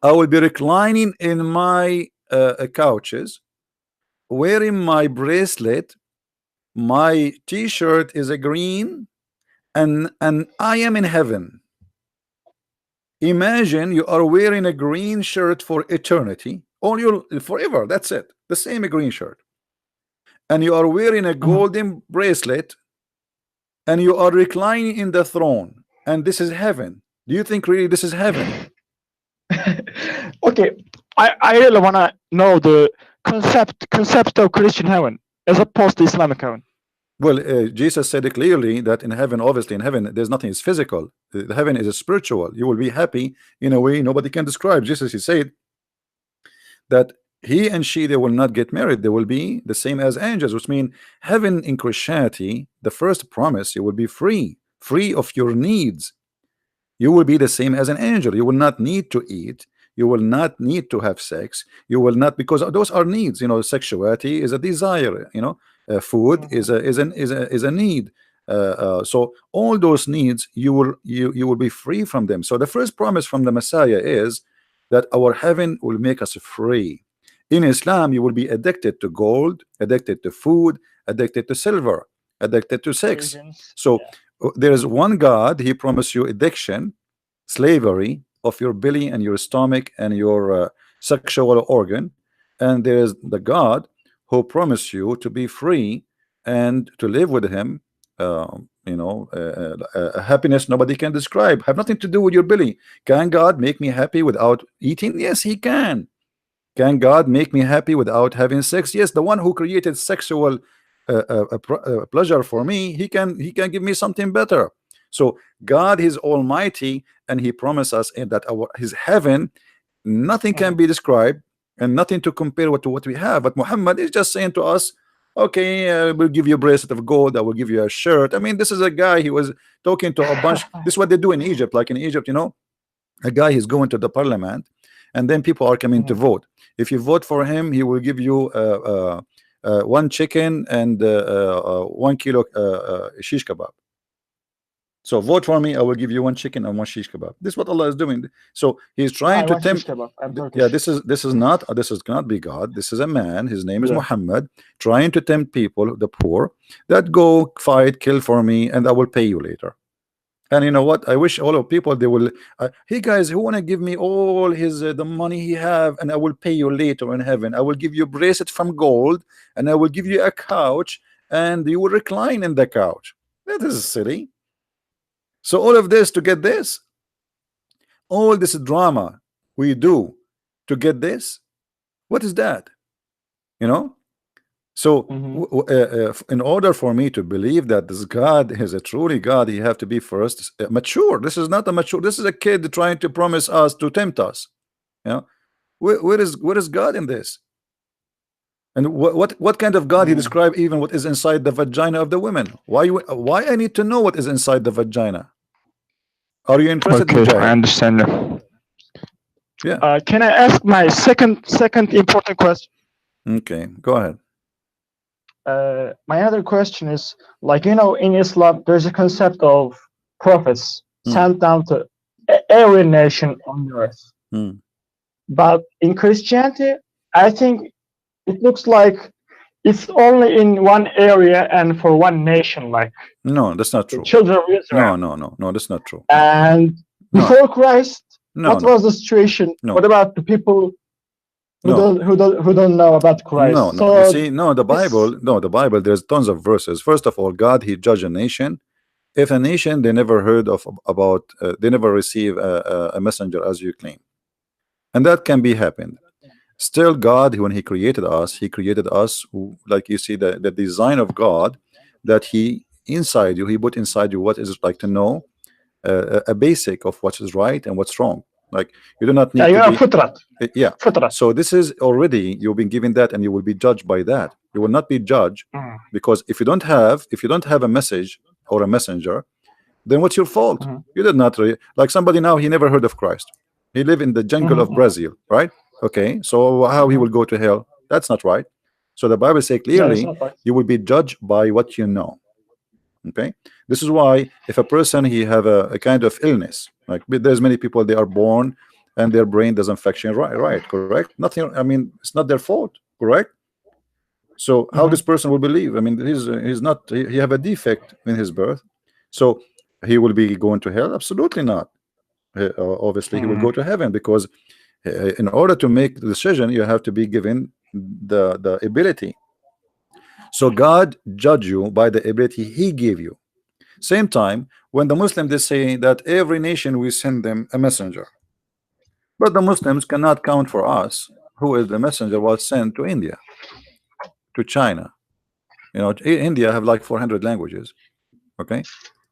I will be reclining in my couches, wearing my bracelet. My T-shirt is a green, and I am in heaven. Imagine you are wearing a green shirt for eternity, forever. That's it. The same green shirt. And you are wearing a golden bracelet, and you are reclining in the throne, and this is heaven. Do you think really this is heaven? Okay, I really want to know the concept of Christian heaven as opposed to Islamic heaven. Well, Jesus said it clearly that in heaven, obviously in heaven, there's nothing is physical. The heaven is a spiritual. You will be happy in a way nobody can describe. Jesus, He said that he and she, they will not get married. They will be the same as angels, which means heaven in Christianity, the first promise, you will be free of your needs. You will be the same as an angel. You will not need to eat. You will not need to have sex. You will not, because those are needs. Sexuality is a desire. Food is a need. So all those needs, you will be free from them. So the first promise from the Messiah is that our heaven will make us free. In Islam, you will be addicted to gold, addicted to food, addicted to silver, addicted to sex. So there is one God. He promised you addiction, slavery of your belly and your stomach and your sexual organ, and there is the God who promised you to be free and to live with Him. Happiness nobody can describe, have nothing to do with your belly. Can God make me happy without eating? Yes, He can. Can God make me happy without having sex? Yes, the one who created sexual pleasure for me, he can give me something better. So God is almighty, and He promised us that His heaven, nothing can be described and nothing to compare to what we have. But Muhammad is just saying to us, okay, we'll give you a bracelet of gold, I will give you a shirt. I mean, this is a guy, he was talking to a bunch. This is what they do in Egypt. Like in Egypt, you know, a guy is going to the parliament, and then people are coming to vote. If you vote for him, he will give you 1 chicken and 1 kilo shish kebab. So vote for me, I will give you 1 chicken and 1 shish kebab. This is what Allah is doing. So he's trying to tempt. Yeah, this cannot be God. This is a man. His name is Muhammad, trying to tempt people, the poor, that go fight, kill for me, and I will pay you later. And you know what? I wish all of people, they will. Hey guys, who wanna give me all his the money he have, and I will pay you later in heaven. I will give you a bracelet from gold, and I will give you a couch, and you will recline in the couch. That is silly. So all of this to get this, all this drama we do to get this, what is that? You know? So in order for me to believe that this God is a truly God, he have to be first mature. This is not a mature. This is a kid trying to promise us, to tempt us. You know, where is God in this? And what kind of God he described? Even what is inside the vagina of the women. Why I need to know what is inside the vagina? Are you interested? Okay, I understand. Yeah. Can I ask my second important question? Okay, go ahead. My other question is, like, you know, in Islam, there's a concept of prophets sent down to every nation on earth. But in Christianity, I think it looks like it's only in one area and for one nation. Like, no, that's not true. Children of Israel. No, that's not true. And before Christ, what was the situation? What about the people who don't know about Christ? You see, the Bible, there's tons of verses. First of all, God, he judged a nation. If a nation, they never heard about, they never receive a messenger as you claim, and that can be happened. Still, God, when he created us, like you see the design of God, that he inside you, he put inside you what is it like to know a basic of what is right and what's wrong. Like, you do not need to be, so this is already, you've been given that, and you will be judged by that. You will not be judged because if you don't have a message or a messenger, then what's your fault? You did not like somebody now, he never heard of Christ. He live in the jungle of Brazil, right? Okay, so how he will go to hell? That's not right. So the Bible says clearly, you will be judged by what you know. Okay, this is why if a person he have a kind of illness, like there's many people, they are born and their brain doesn't function right, correct? Nothing. I mean, it's not their fault, correct? So how this person will believe? I mean, he's not. He have a defect in his birth, so he will be going to hell? Absolutely not. Obviously, he will go to heaven, because in order to make the decision, you have to be given the ability. So God judge you by the ability he gave you. Same time, when the Muslims, they say that every nation we send them a messenger, but the Muslims cannot count for us who is the messenger was sent to India, to China. You know, India have like 400 languages. Okay,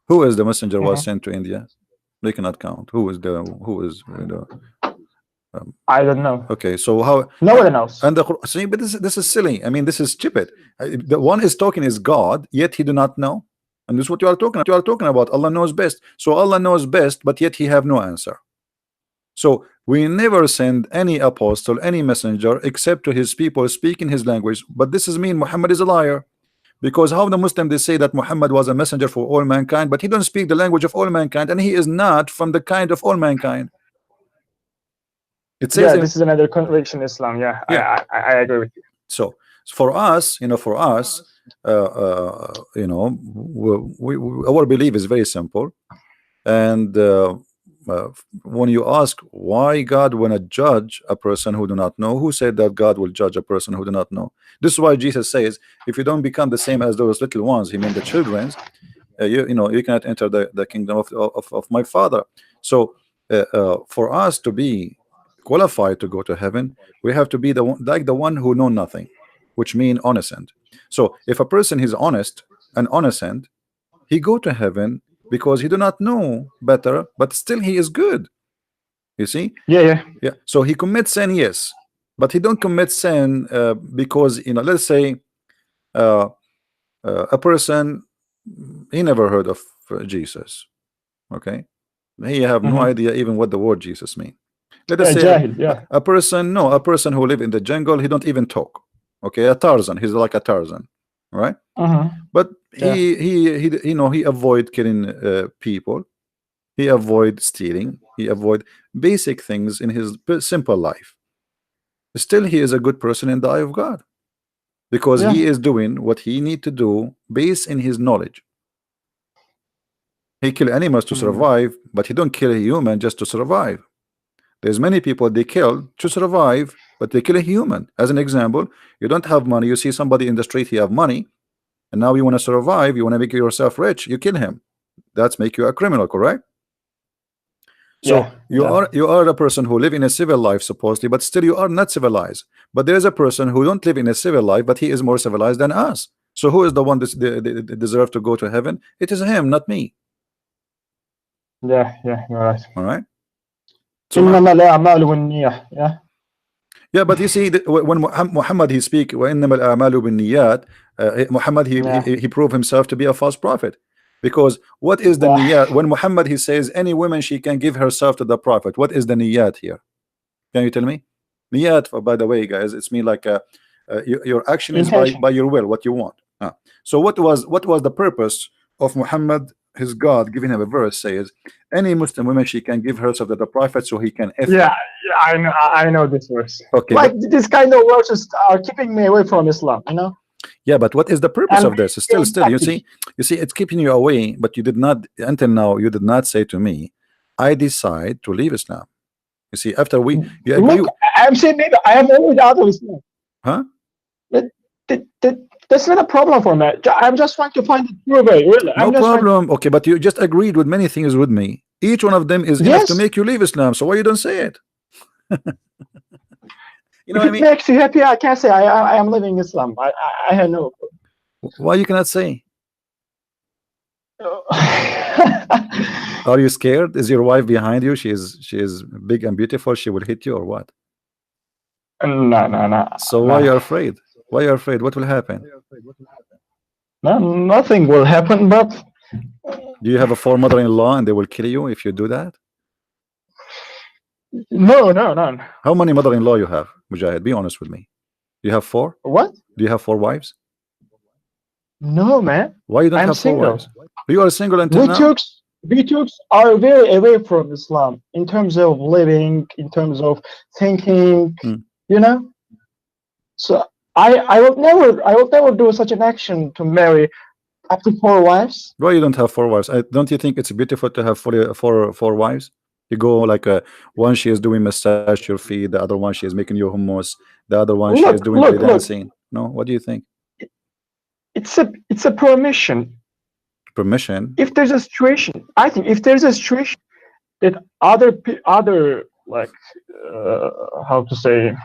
who is the messenger was sent to India? They cannot count. Who is I don't know. Okay, so how? No one knows. And see, but this is silly. I mean, this is stupid. The one is talking is God, yet he do not know. And this is what you are talking about. Allah knows best. So Allah knows best, but yet he have no answer. So we never send any apostle, any messenger, except to his people speaking his language. But this is mean Muhammad is a liar, because how the Muslim, they say that Muhammad was a messenger for all mankind, but he don't speak the language of all mankind, and he is not from the kind of all mankind. It says this is another contradiction in Islam. I agree with you. So for us, you know, our belief is very simple. And when you ask why God wanna judge a person who do not know, who said that God will judge a person who do not know? This is why Jesus says, if you don't become the same as those little ones, he meant the children, you cannot enter the kingdom of my Father. So for us to be qualified to go to heaven, we have to be like the one who know nothing, which mean innocent. So if a person is honest and innocent, he go to heaven because he do not know better, but still he is good. You see? Yeah. So he commits sin, yes, but he don't commit sin because, you know, let's say a person, he never heard of Jesus. Okay, he have no idea even what the word Jesus mean. Let us say Jahil, yeah. a person, no, a person who live in the jungle, he don't even talk. Okay, a Tarzan, he's like a Tarzan, right? But he you know, he avoid killing people, he avoid stealing, he avoid basic things in his simple life. Still, he is a good person in the eye of God, because he is doing what he need to do based in his knowledge. He kill animals to survive, but he don't kill a human just to survive. There's many people they kill to survive, but they kill a human. As an example, you don't have money, you see somebody in the street, he have money, and now you want to survive, you want to make yourself rich, you kill him. That's make you a criminal, correct? So you are a person who live in a civil life supposedly, but still you are not civilized. But there is a person who don't live in a civil life, but he is more civilized than us. So who is the one that deserve to go to heaven? It is him, not me. Yeah, you're right. All right. So, yeah, but you see, when Muhammad he speak, Muhammad he proved himself to be a false prophet. Because what is the niyat? When Muhammad he says any woman she can give herself to the prophet, what is the niyat here? Can you tell me? Niyat, by the way, guys, it's mean like your action is by your will, what you want. So what was the purpose of Muhammad, his God, giving him a verse says any Muslim woman she can give herself to the prophet so he can I know this verse. Okay, like this kind of verses are keeping me away from Islam, you know. Yeah, but what is the purpose of this? Still, you see, it's keeping you away, but you did not, until now, you did not say to me, I decide to leave Islam. You see, after you agree. Look, I'm saying maybe I am always out of Islam. Huh? That's not a problem for me. I'm just trying to find the true way, really. No problem. Okay, but you just agreed with many things with me. Each one of them is enough to make you leave Islam. So why you don't say it? You know if what I mean? It makes you happy, I can't say I am living Islam. I have no. Why you cannot say? Are you scared? Is your wife behind you? She is big and beautiful. She will hit you or what? No. So why are you afraid? Why are you afraid? What will happen? No, nothing will happen. But do you have a mother-in-law and they will kill you if you do that? No, none. How many mother-in-law you have, Mujahid? Be honest with me. Do you have 4? What? Do you have 4 wives? No, man. Why you don't have single. 4 wives? You are single until now? We Turks are very away from Islam in terms of living, in terms of thinking, you know. So I will never do such an action to marry up to 4 wives. Why you don't have 4 wives? Don't you think it's beautiful to have 4 wives? You go like one she is doing massage your feet, the other one she is making your hummus, the other one she is doing dancing. No, what do you think? It's a permission. Permission. If there's a situation, I think if there's a situation that other like how to say,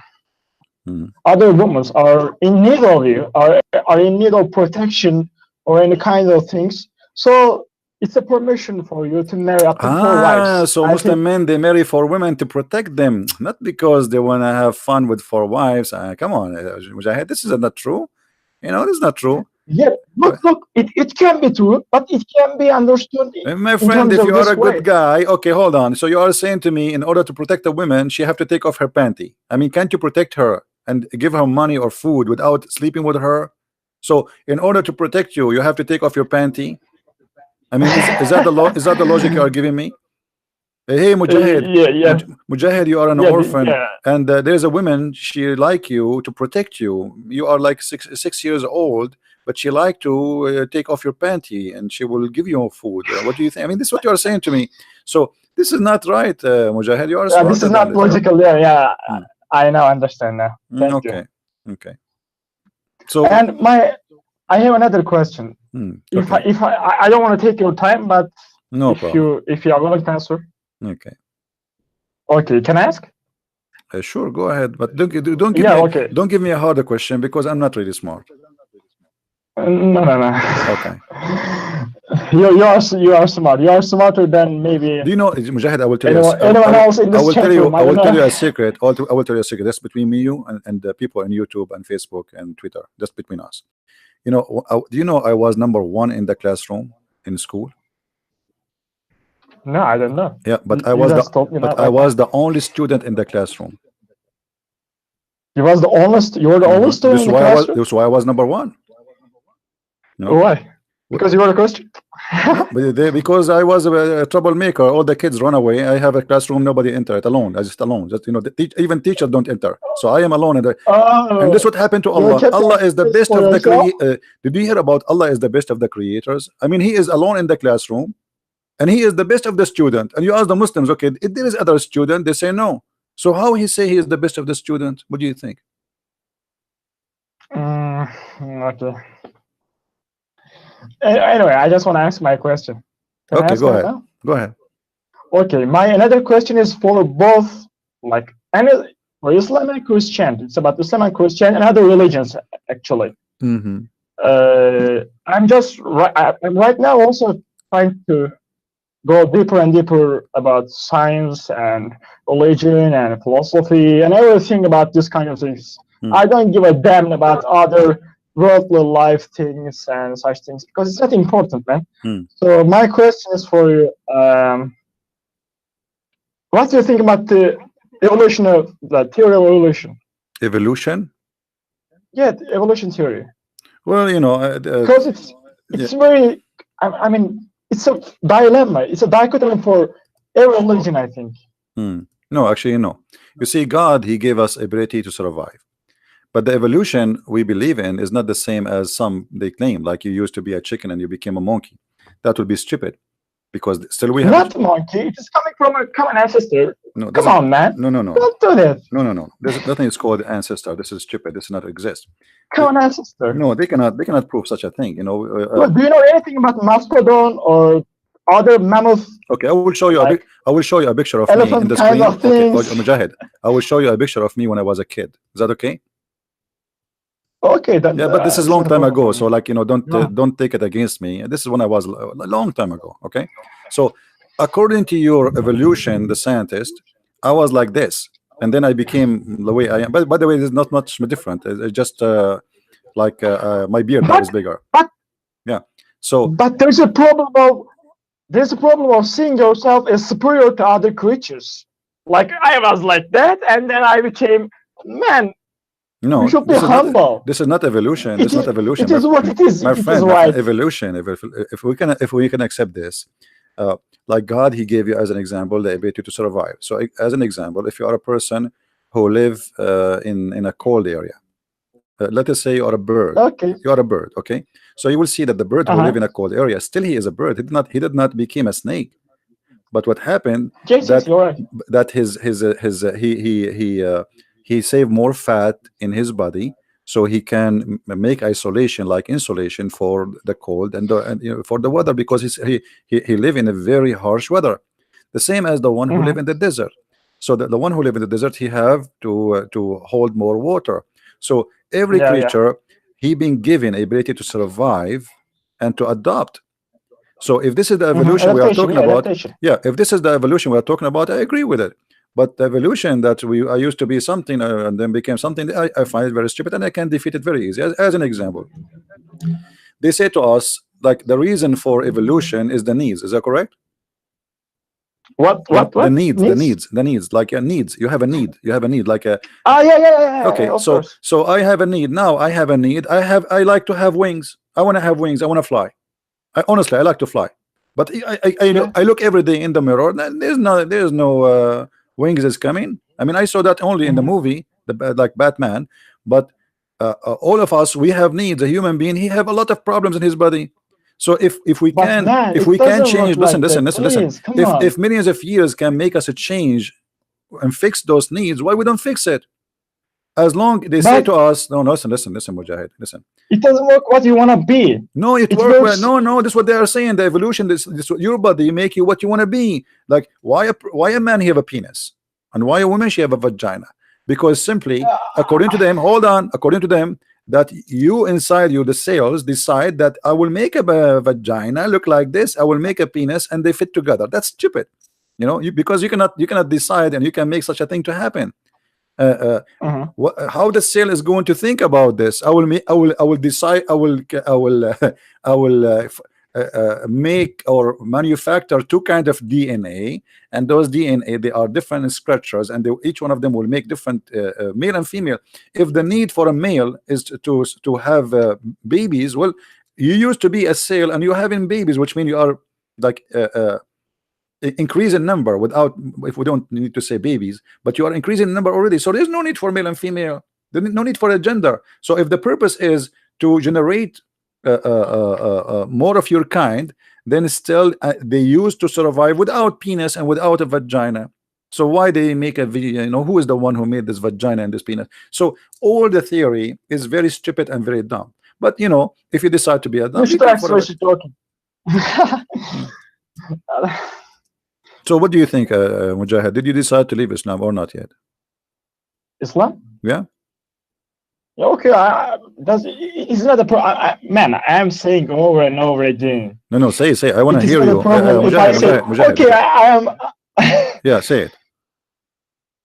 other women are in need of you, are in need of protection or any kind of things, so it's a permission for you to marry up to 4 wives. So Muslim men, they marry 4 women to protect them, not because they want to have fun with 4 wives. Come on, Mujahid, this is not true. You know, this is not true. Yeah, look, it can be true, but it can be understood. My friend, if you are a good guy, okay, hold on. So you are saying to me, in order to protect a woman, she have to take off her panty. I mean, can't you protect her and give her money or food without sleeping with her? So in order to protect you, you have to take off your panty. I mean, is that the logic you are giving me? Hey, Mujahid, Mujahid, you are an orphan, and there's a woman, she like you to protect you. You are like 6 years old, but she like to take off your panty, and she will give you food. What do you think? I mean, this is what you are saying to me. So this is not right, Mujahid. You are this is not logical. I now understand now. Thank you. Okay. So and I have another question. If I don't want to take your time, but no problem. If you are willing to answer. Okay, can I ask? Sure, go ahead, but don't give me a harder question because I'm not really smart. No. Okay. You are smart. You are smarter than maybe. Do you know, Mujahid? I will tell anyone else in this chat room. I will tell you a secret. I will tell you a secret. That's between me, you, and the people on YouTube and Facebook and Twitter. That's between us. You know, do you know I was #1 in the classroom in school? No, I don't know. Yeah, but I You was just told me but that I right was the only student in the classroom. You was the only you were the only student This in is the why classroom. this is why I was #1. No. Why? Because you were a Christian. Because I was a troublemaker. All the kids run away. I have a classroom, nobody enter it alone. I just alone. Just, you know, even teachers don't enter. So I am alone. And this what happened to Allah. Allah is the best of the did you hear about Allah is the best of the creators? I mean, He is alone in the classroom, and He is the best of the student. And you ask the Muslims, okay, if there is other student, they say no. So how He say He is the best of the student? What do you think? Okay. Anyway, I just want to ask my question. Can I Okay, ask go it ahead. now? Go ahead. Okay, my another question is for both, like, for Islam and Christian. It's about Islam and Christian and other religions, actually. Mm-hmm. I'm right now also trying to go deeper and deeper about science and religion and philosophy and everything about this kind of things. I don't give a damn about other worldly life things and such things because it's not important, man. So my question is for you: what do you think about the evolution of the theory of evolution? Evolution? Yeah, the evolution theory. Well, you know, because it's very. I mean, it's a dilemma. It's a dichotomy for every religion, I think. No, actually, no. You see, God, He gave us ability to survive. But the evolution we believe in is not the same as some they claim, like you used to be a chicken and you became a monkey. That would be stupid, because still we have not a monkey. It is coming from a common ancestor. No, come on, man. No. Don't do that. No. There's nothing is called ancestor. This is stupid. This does not exist. Common ancestor. No, they cannot prove such a thing. You know. Well, do you know anything about mastodon or other mammoths? Okay, I will show you I will show you a picture of me in the kind screen. Of okay, Mujahid, I will show you a picture of me when I was a kid. Is that okay? Okay, then, yeah, but this is a long time ago, so like, you know, don't take it against me. This is when I was a long time ago. Okay, so according to your evolution, the scientist, I was like this, and then I became the way I am. But by the way, there's not much different. It's just like my beard now is bigger. Yeah. So, but there's a problem of seeing yourself as superior to other creatures. Like I was like that, and then I became man. No, you should be humble. This is not evolution. This is not evolution. It is what it is. My friend, right. Evolution. If we can accept this, like God, He gave you as an example the ability to survive. So, as an example, if you are a person who live in a cold area, let us say you are a bird. Okay. You are a bird. Okay. So you will see that the bird who live in a cold area, still he is a bird. He did not become a snake. But what happened that he saved more fat in his body, so he can make isolation, like insulation, for the cold and you know, for the weather, because he live in a very harsh weather. The same as the one who live in the desert. So the one who live in the desert, he have to hold more water. So every creature, he been given ability to survive and to adopt. So if this is the evolution we are talking about, if this is the evolution we are talking about, I agree with it. But the evolution that I used to be something and then became something, I find it very stupid, and I can defeat it very easy. As an example, they say to us, like, the reason for evolution is the needs. Is that correct? What? The needs. Like needs. You have a need. Like a. Okay, so I have a need now. I have a need. I like to have wings. I want to have wings. I want to fly. Honestly, I like to fly. But I look every day in the mirror. There's no wings is coming. I mean, I saw that only in the movie, like Batman. But all of us, we have needs. A human being, he have a lot of problems in his body. So if we can change, listen. If millions of years can make us a change and fix those needs, why we don't fix it? As long they say to us, no, listen, Mujahid, listen. It doesn't work what you want to be. No, it works. No, this is what they are saying. The evolution, this your body make you what you want to be. Like why a man he have a penis, and why a woman she have a vagina? Because simply, according to them, according to them, that you inside you, the cells decide that I will make a vagina look like this, I will make a penis, and they fit together. That's stupid, you know, because you cannot decide, and you can make such a thing to happen. how the sale is going to think about this? I will decide. I will make or manufacture two kind of DNA, and those DNA, they are different structures, and each one of them will make different male and female. If the need for a male is to have babies, well, you used to be a sale and you're having babies, which means you are like increase in number without, if we don't need to say babies, but you are increasing in number already. So there's no need for male and female. There's no need for a gender. So if the purpose is to generate more of your kind, then still they used to survive without penis and without a vagina. So why they make a video? You know, who is the one who made this vagina and this penis? So all the theory is very stupid and very dumb. But you know, if you decide to be a dumb, talking. So what do you think, Mujahid? Did you decide to leave Islam or not yet? Islam? Yeah. Okay, it's not a problem. Man, I am saying over and over again. No, say. I want to hear you. Mujahid. Okay, I am. Yeah, say it.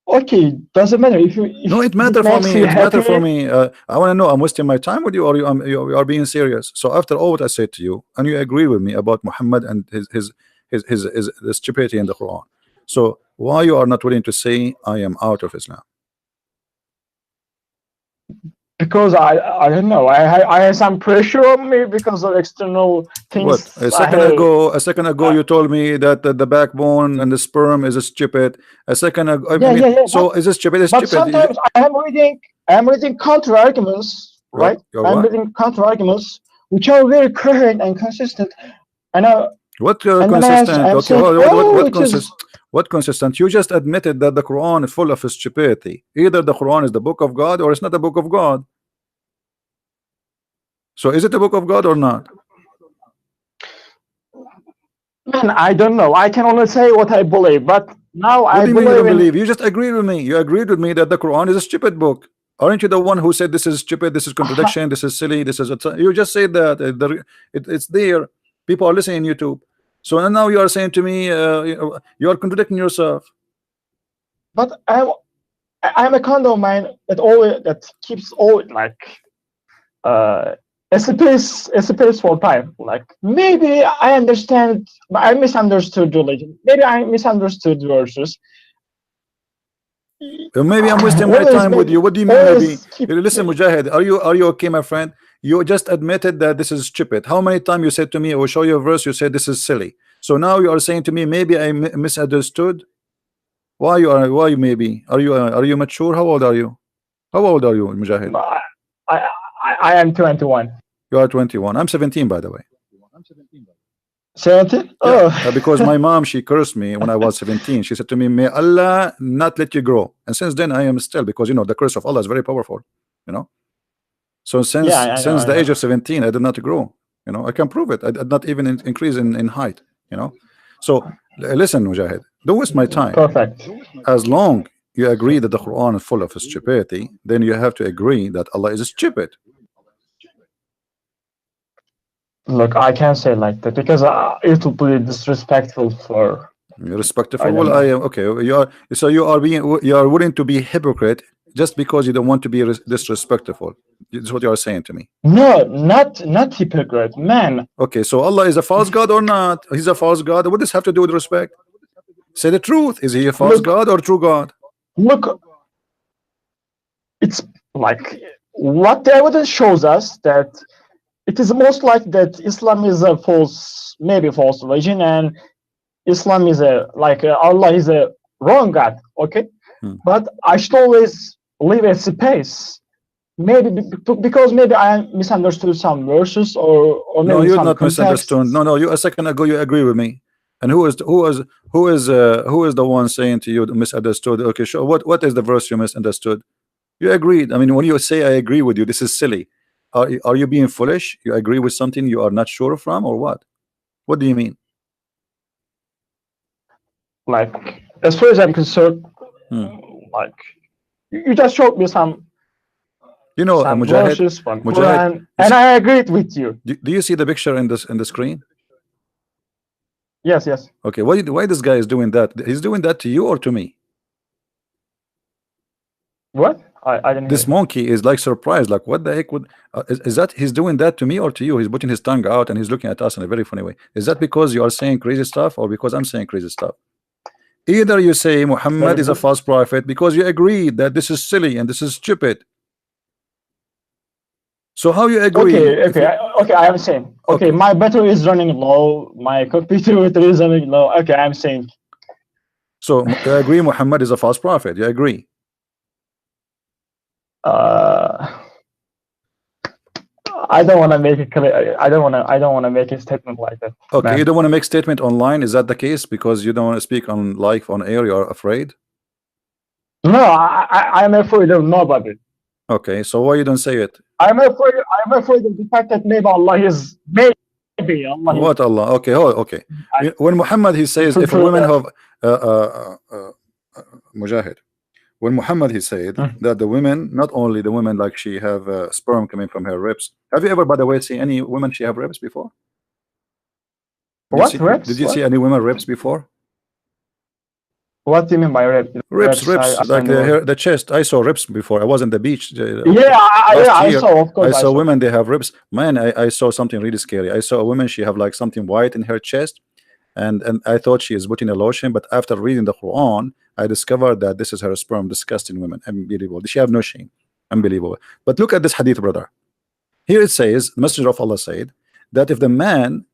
Okay, doesn't matter if you. No, it matters for me. It matters for me. I want to know. I'm wasting my time with you, or you are being serious. So after all what I said to you, and you agree with me about Muhammad and his the stupidity in the Quran. So why you are not willing to say I am out of Islam? Because I don't know. I have some pressure on me because of external things. What? A second ago, you told me that the backbone and the sperm is stupid. A second ago, yeah. So is it stupid? It's but stupid. Sometimes I am reading counter arguments, right? I'm reading counter arguments which are very coherent and consistent. And what consistent? What consistent? You just admitted that the Quran is full of stupidity. Either the Quran is the book of God or it's not the book of God. So is it the book of God or not? Man, I don't know. I can only say what I believe. But now what do you mean you don't believe? You just agreed with me. You agreed with me that the Quran is a stupid book. Aren't you the one who said this is stupid, this is contradiction, this is silly, this is you just said that it's there. People are listening on YouTube. So now you are saying to me you are contradicting yourself. But I'm a kind of mind that keeps all like a space for time. Like maybe I misunderstood religion. Maybe I misunderstood verses. Maybe I'm wasting my time with you. What do you mean maybe? Listen, Mujahid, are you okay, my friend? You just admitted that this is stupid. How many times you said to me, I will show you a verse, you said this is silly. So now you are saying to me, maybe I misunderstood. Why maybe? Are you mature? How old are you? How old are you, Mujahid? I am 21. You are 21. I'm 17, by the way. 17? Yeah, because my mom, she cursed me when I was 17. She said to me, may Allah not let you grow. And since then I am still, because you know the curse of Allah is very powerful, you know. So since the age of 17 I did not grow, you know. I can prove it. I did not even increase in height, you know. So listen, Mujahid, don't waste my time. Perfect. As long you agree that the Quran is full of stupidity, then you have to agree that Allah is stupid. Look, I can't say like that because it will be disrespectful for. Respectful. Well, I am okay. You are willing to be hypocrite just because you don't want to be disrespectful. That's what you are saying to me. No, not hypocrite, man. Okay, so Allah is a false god or not? He's a false god. What does this have to do with respect? Say the truth. Is he a false god or true god? Look, it's like what the evidence shows us that it is most likely that Islam is a false religion, and Islam is Allah is a wrong God. Okay, but I should always leave a space. Maybe because maybe I misunderstood some verses or maybe no, you're some not context. misunderstood. No, you a second ago you agree with me. And who is the one saying to you misunderstood? Okay, sure. What is the verse you misunderstood? You agreed. I mean, when you say I agree with you, this is silly. Are you being foolish? You agree with something you are not sure from, or what? What do you mean? Like, as far as I'm concerned, like you just showed me some Mujahid, verses from Quran, and I agreed with you. Do you see the picture in the screen? Yes. Okay, why this guy is doing that? He's doing that to you or to me? What? I didn't This hear. monkey is like surprised, like what the heck would is that he's doing that to me or to you? He's putting his tongue out and he's looking at us in a very funny way. Is that because you are saying crazy stuff or because I'm saying crazy stuff? Either you say Muhammad is a false prophet because you agree that this is silly and this is stupid. So how you agree? Okay, I am saying. Okay, my battery is running low. My computer battery is running low. Okay, I'm saying. So you agree Muhammad is a false prophet? You agree? I don't want to make it clear. I don't want to make a statement like that. Okay, man. you don't want to make statement online. Is that the case? Because you don't want to speak on live on air. You're afraid. No, I'm afraid of nobody. Okay, so why you don't say it? I'm afraid of the fact that maybe Allah is maybe Allah. What Allah? Okay, oh, okay. When Muhammad he says if a woman have Mujahid, when Muhammad he said that the women, not only the women like she have sperm coming from her ribs. Have you ever, by the way, seen any women she have ribs before? Did you see any women ribs before? What do you mean by ribs? Ribs, like the chest. I saw ribs before. I was on the beach. I saw. Of course, I saw women. They have ribs. Man, I saw something really scary. I saw a woman. She have like something white in her chest, and I thought she is putting a lotion. But after reading the Quran, I discovered that this is her sperm. Disgusting women. Unbelievable. She have no shame. Unbelievable. But look at this hadith, brother. Here it says, the Messenger of Allah said that if the man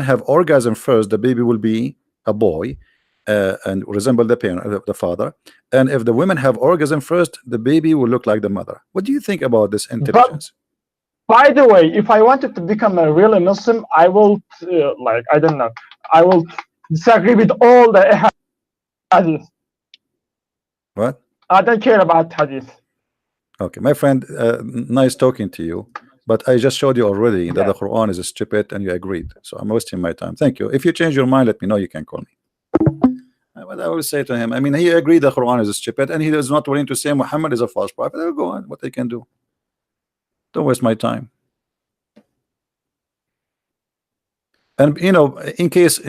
have orgasm first, the baby will be a boy. And resemble the parent, the father, and if the women have orgasm first, the baby will look like the mother. What do you think about this intelligence? But, by the way, if I wanted to become a real Muslim, I will like I don't know. I will disagree with all the hadith. What? I don't care about hadith. Okay, my friend, nice talking to you, but I just showed you already that the Quran is stupid, and you agreed. So I'm wasting my time. Thank you. If you change your mind, let me know. You can call me. What I will say to him, I mean, he agreed the Quran is stupid, and he is not willing to say Muhammad is a false prophet. I will go on. What they can do? Don't waste my time. And you know, in case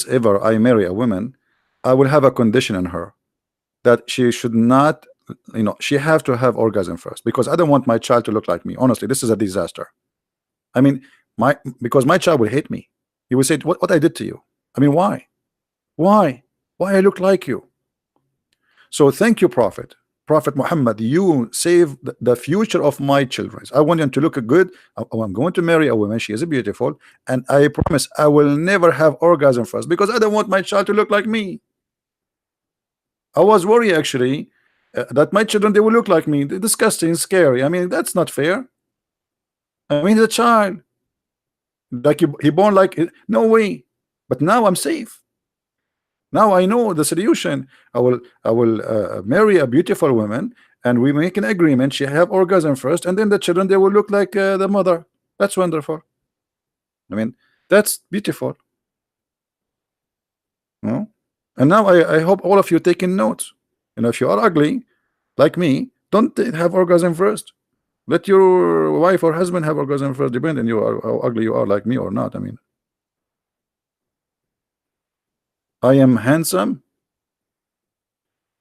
ever I marry a woman, I will have a condition on her that she should not, you know, she have to have orgasm first, because I don't want my child to look like me. Honestly, this is a disaster. I mean, because my child will hate me. He will say, what I did to you? I mean, why I look like you? So thank you, Prophet Muhammad. You save the future of my children. I want them to look good. I'm going to marry a woman. She is beautiful, and I promise I will never have orgasm first, because I don't want my child to look like me. I was worried actually that my children, they will look like me. They're disgusting, scary. I mean, that's not fair. I mean, the child, like he born like, no way. But now I'm safe. Now I know the solution. I will marry a beautiful woman, and we make an agreement. She have orgasm first, and then the children, they will look like the mother. That's wonderful. I mean, that's beautiful. No? And now I hope all of you taking notes. You know, if you are ugly like me, don't have orgasm first. Let your wife or husband have orgasm first, depending on how ugly you are like me or not. I mean, I am handsome.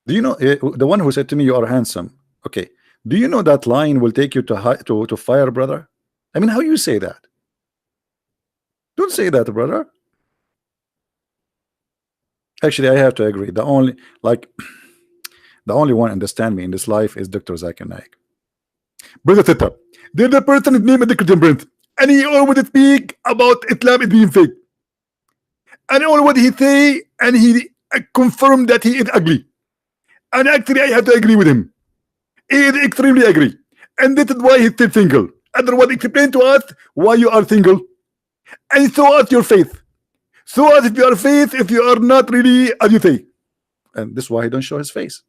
Do you know the one who said to me you are handsome? Okay, do you know that line will take you to fire, brother? I mean, how you say that? Don't say that, brother. Actually, I have to agree. The only one understand me in this life is Dr. Zakir Naik. Brother Teta, there's the person named Dr. Brent, and he always speak about Islam is being fake. And all what he say, and he confirmed that he is ugly. And actually, I have to agree with him. He is extremely agree, and that is why he's still single. Otherwise, explain to us why you are single, and show us your faith. Show us if you are faith, if you are not really as you say. And this is why he don't show his face.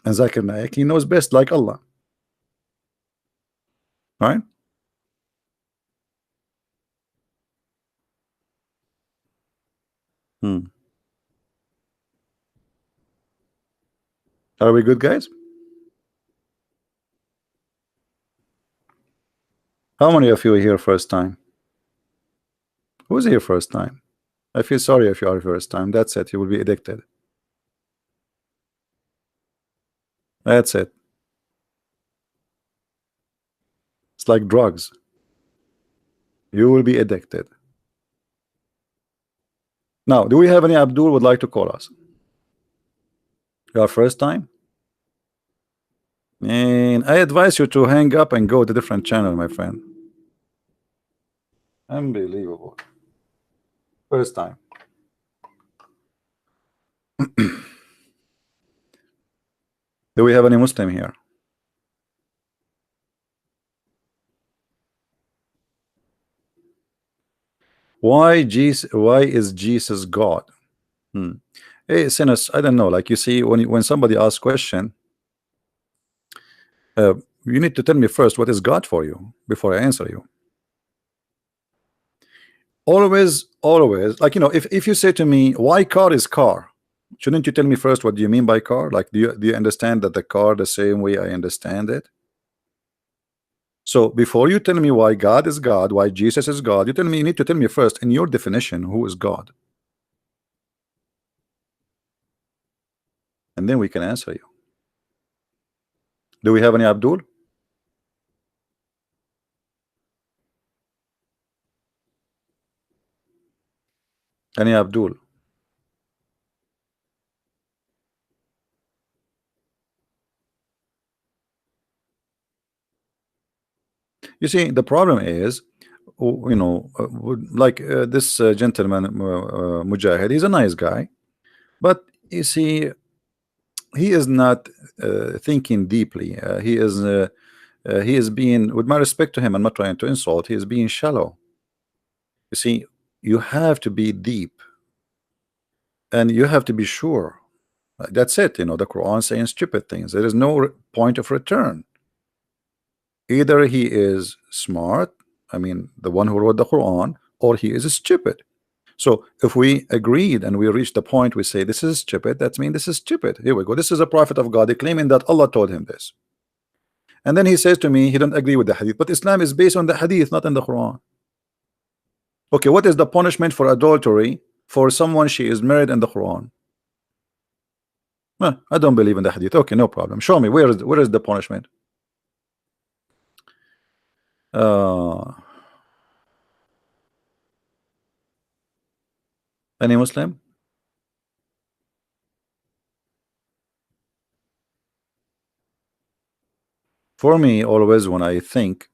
And Zakir Naik, he knows best, like Allah. Right? Are we good, guys? How many of you are here first time? Who's here first time? I feel sorry if you are first time. That's it. You will be addicted. That's it. It's like drugs. You will be addicted. Now, do we have any Abdul would like to call us? Your first time? And I advise you to hang up and go to a different channel, my friend. Unbelievable. First time. Do we have any Muslim here? Why is Jesus God? Hey, sinners, I don't know. Like, you see, when somebody asks question, you need to tell me first what is God for you before I answer you. Always, like, you know, if you say to me, why car is car, shouldn't you tell me first what do you mean by car? Like, do you understand that the car the same way I understand it? So before you tell me why God is God, why Jesus is God, you need to tell me first, in your definition, who is God, and then we can answer you. Do we have any Abdul? Any Abdul? You see, the problem is, you know, like this gentleman, Mujahid, he's a nice guy, but you see, he is not thinking deeply. He is being, with my respect to him, I'm not trying to insult, he is being shallow. You see, you have to be deep, and you have to be sure. That's it. You know, the Quran saying stupid things. There is no point of return. Either he is smart, I mean, the one who wrote the Quran, or he is stupid. So if we agreed and we reach the point, we say this is stupid, that means this is stupid. Here we go. This is a prophet of God, claiming that Allah told him this. And then he says to me, he don't agree with the hadith. But Islam is based on the hadith, not in the Quran. Okay, what is the punishment for adultery for someone she is married in the Quran? I don't believe in the hadith. Okay, no problem. Show me, where is the punishment? Any Muslim? For me, always when I think,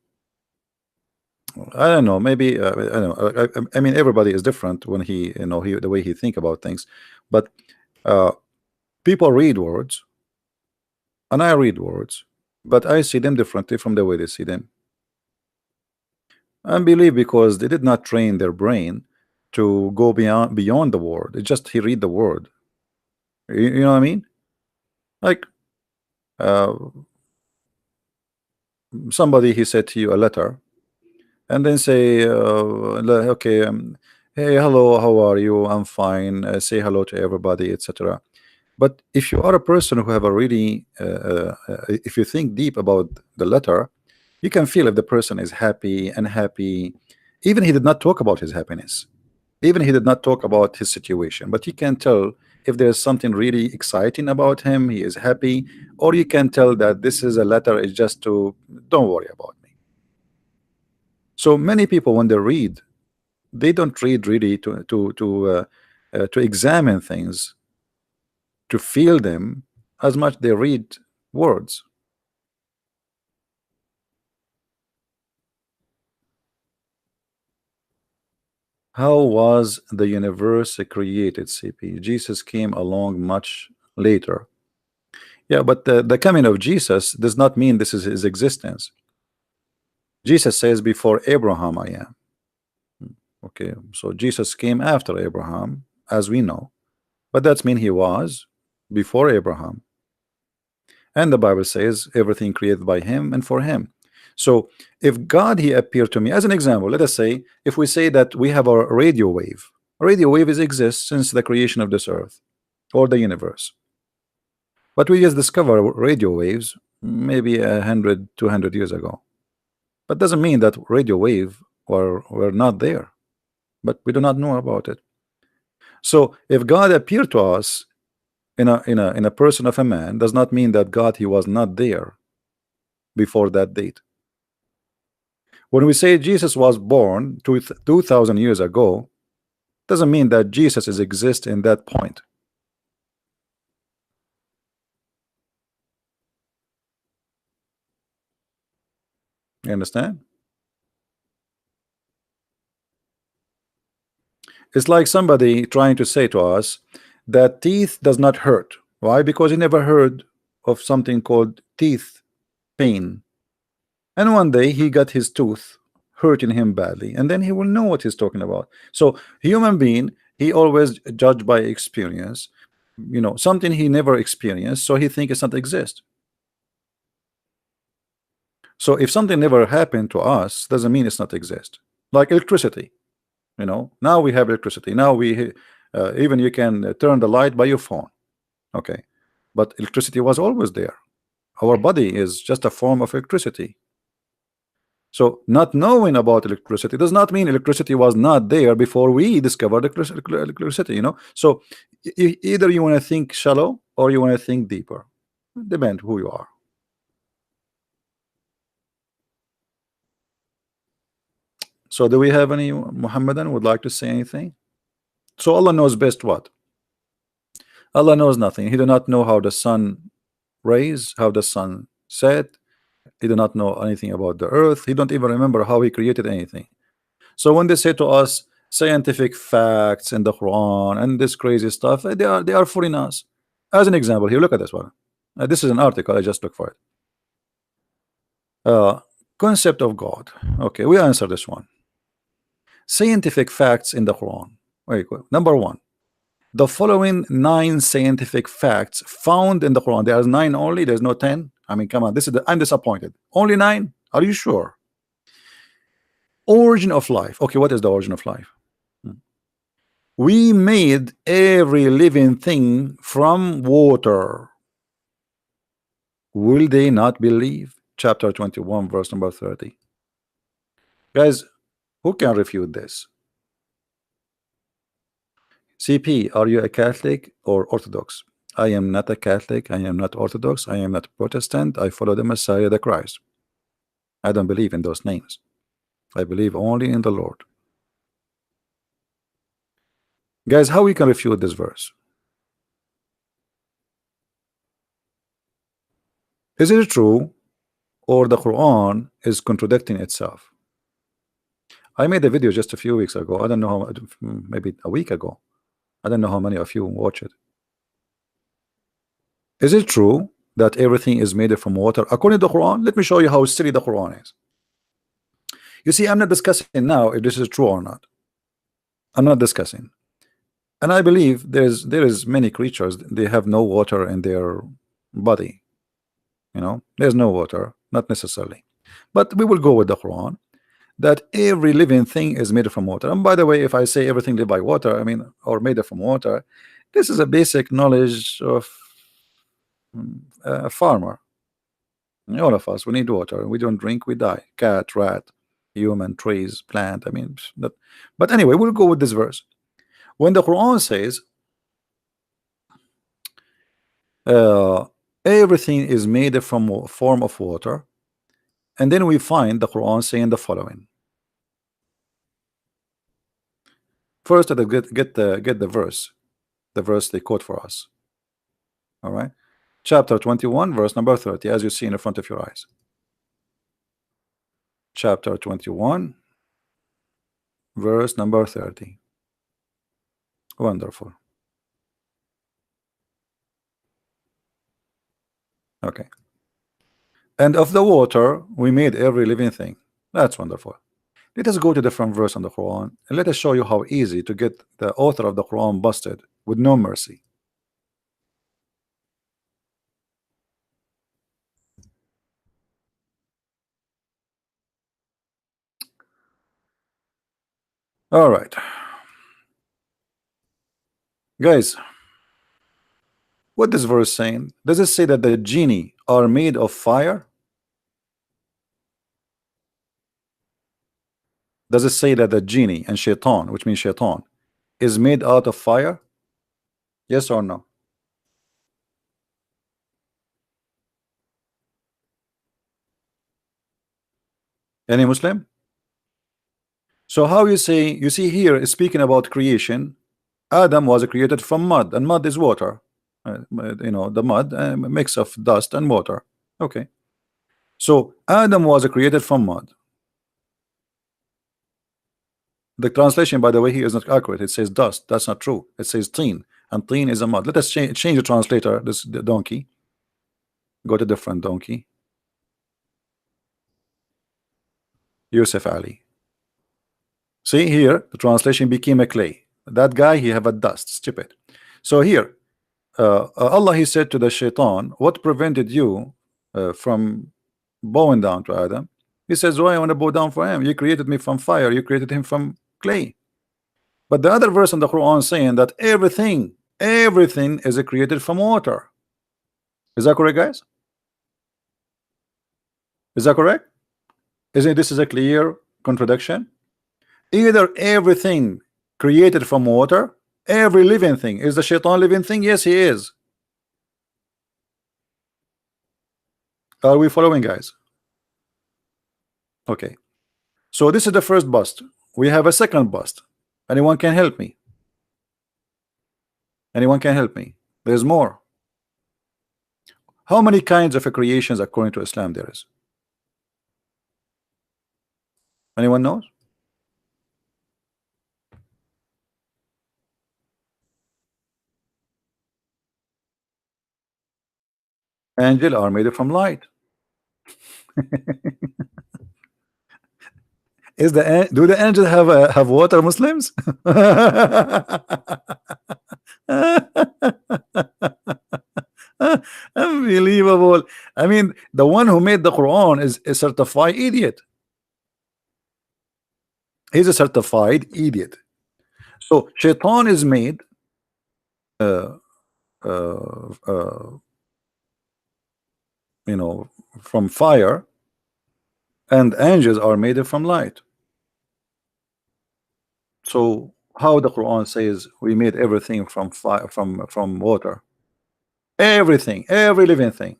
I don't know, maybe I don't know. I mean, everybody is different when he, you know, the way he think about things. But people read words, and I read words, but I see them differently from the way they see them. I believe because they did not train their brain to go beyond the word. It's just he read the word. You know what I mean? Like somebody, he said to you a letter, and then say, okay, hey, hello, how are you? I'm fine. Say hello to everybody, etc. But if you are a person who have a really, if you think deep about the letter, you can feel if the person is happy, unhappy. Even he did not talk about his happiness. Even he did not talk about his situation, but you can tell if there's something really exciting about him, he is happy, or you can tell that this is a letter, is just to, don't worry about me. So many people, when they read, they don't read really to examine things, to feel them, as much they read words. How was the universe created, CP? Jesus came along much later. Yeah, but the coming of Jesus does not mean this is his existence. Jesus says, before Abraham I am. Okay, so Jesus came after Abraham, as we know, but that means he was before Abraham. And the Bible says everything created by him and for him. So if God, he appeared to me, as an example, let us say, if we say that we have a radio wave exists since the creation of this earth or the universe, but we just discover radio waves maybe 100, 200 years ago. But doesn't mean that radio wave were not there, but we do not know about it. So if God appeared to us in a person of a man, does not mean that God, he was not there before that date. When we say Jesus was born 2,000 years ago, doesn't mean that Jesus is exist in that point. You understand? It's like somebody trying to say to us that teeth does not hurt. Why? Because he never heard of something called teeth pain. And one day he got his tooth hurting him badly, and then he will know what he's talking about. So human being, he always judged by experience, you know, something he never experienced, so he think it's not exist. So if something never happened to us, doesn't mean it's not exist. Like electricity, you know, now we have electricity. Now we even you can turn the light by your phone. Okay, but electricity was always there. Our body is just a form of electricity. So not knowing about electricity does not mean electricity was not there before we discovered electricity, you know. So either you want to think shallow or you want to think deeper. Depend who you are. So do we have any Muhammadan would like to say anything? So Allah knows best what? Allah knows nothing. He do not know how the sun raise, how the sun set. He do not know anything about the earth. He don't even remember how he created anything. So when they say to us scientific facts in the Quran and this crazy stuff, they are fooling us. As an example, here, look at this one. This is an article. I just looked for it. Concept of God. Okay, we answer this one. Scientific facts in the Quran. Very good. Number one, the following 9 scientific facts found in the Quran. There's 9 only. There's no 10. I mean, come on. This is I'm disappointed. Only 9. Are you sure? Origin of life. Okay, what is the origin of life? We made every living thing from water. Will they not believe? Chapter 21, verse number 30. Guys, who can refute this? CP, are you a Catholic or Orthodox? I am not a Catholic. I am not Orthodox. I am not Protestant. I follow the Messiah, the Christ. I don't believe in those names. I believe only in the Lord. Guys, how we can refute this verse? Is it true or the Quran is contradicting itself? I made a video just a few weeks ago. I don't know how, maybe a week ago. I don't know how many of you watch it. Is it true that everything is made from water according to the Quran? Let me show you how silly the Quran is. You see, I'm not discussing now if this is true or not. I'm not discussing. And I believe there is many creatures, they have no water in their body. You know, there's no water, not necessarily. But we will go with the Quran that every living thing is made from water. And by the way, if I say everything live by water, I mean, or made from water, this is a basic knowledge of a farmer. All of us, we need water. We don't drink, we die. Cat, rat, human, trees, plant. I mean, but anyway, we'll go with this verse. When the Quran says everything is made from a form of water, and then we find the Quran saying the following. First, get the verse they quote for us. All right, chapter 21, verse number 30, as you see in the front of your eyes. Chapter 21, verse number 30. Wonderful. Okay. And of the water we made every living thing. That's wonderful. Let us go to different verse on the Quran and let us show you how easy to get the author of the Quran busted with no mercy. All right, guys, what this verse saying? Does it say that the genie are made of fire? Does it say that the genie and shaitan, which means shaitan, is made out of fire? Yes or no? Any Muslim? So how you say, you see here is speaking about creation. Adam was created from mud, and mud is water. You know, the mud, a mix of dust and water. Okay. So Adam was created from mud. The translation, by the way, here is not accurate. It says dust. That's not true. It says teen, and teen is a mud. Let us change the translator. The donkey. Go to different donkey. Yusuf Ali. See here, the translation became a clay. That guy, he have a dust. Stupid. So here, Allah, he said to the shaitan, what prevented you from bowing down to Adam? He says, why I want to bow down for him? You created me from fire. You created him from clay. But the other verse in the Quran saying that everything is created from water. Is that correct, guys? Is that correct? Isn't this is a clear contradiction? Either everything created from water, every living thing. Is the shaitan living thing? Yes, he is. Are we following, guys? Okay. So this is the first bust. We have a second bust. Anyone can help me? Anyone can help me? There's more. How many kinds of creations according to Islam there is? Anyone knows? Angels are made from light. Do the angels have water, Muslims? Unbelievable. I mean, the one who made the Quran is a certified idiot. He's a certified idiot. So shaitan is made you know, from fire, and angels are made from light. So how the Quran says we made everything from fire, from water? Everything, every living thing.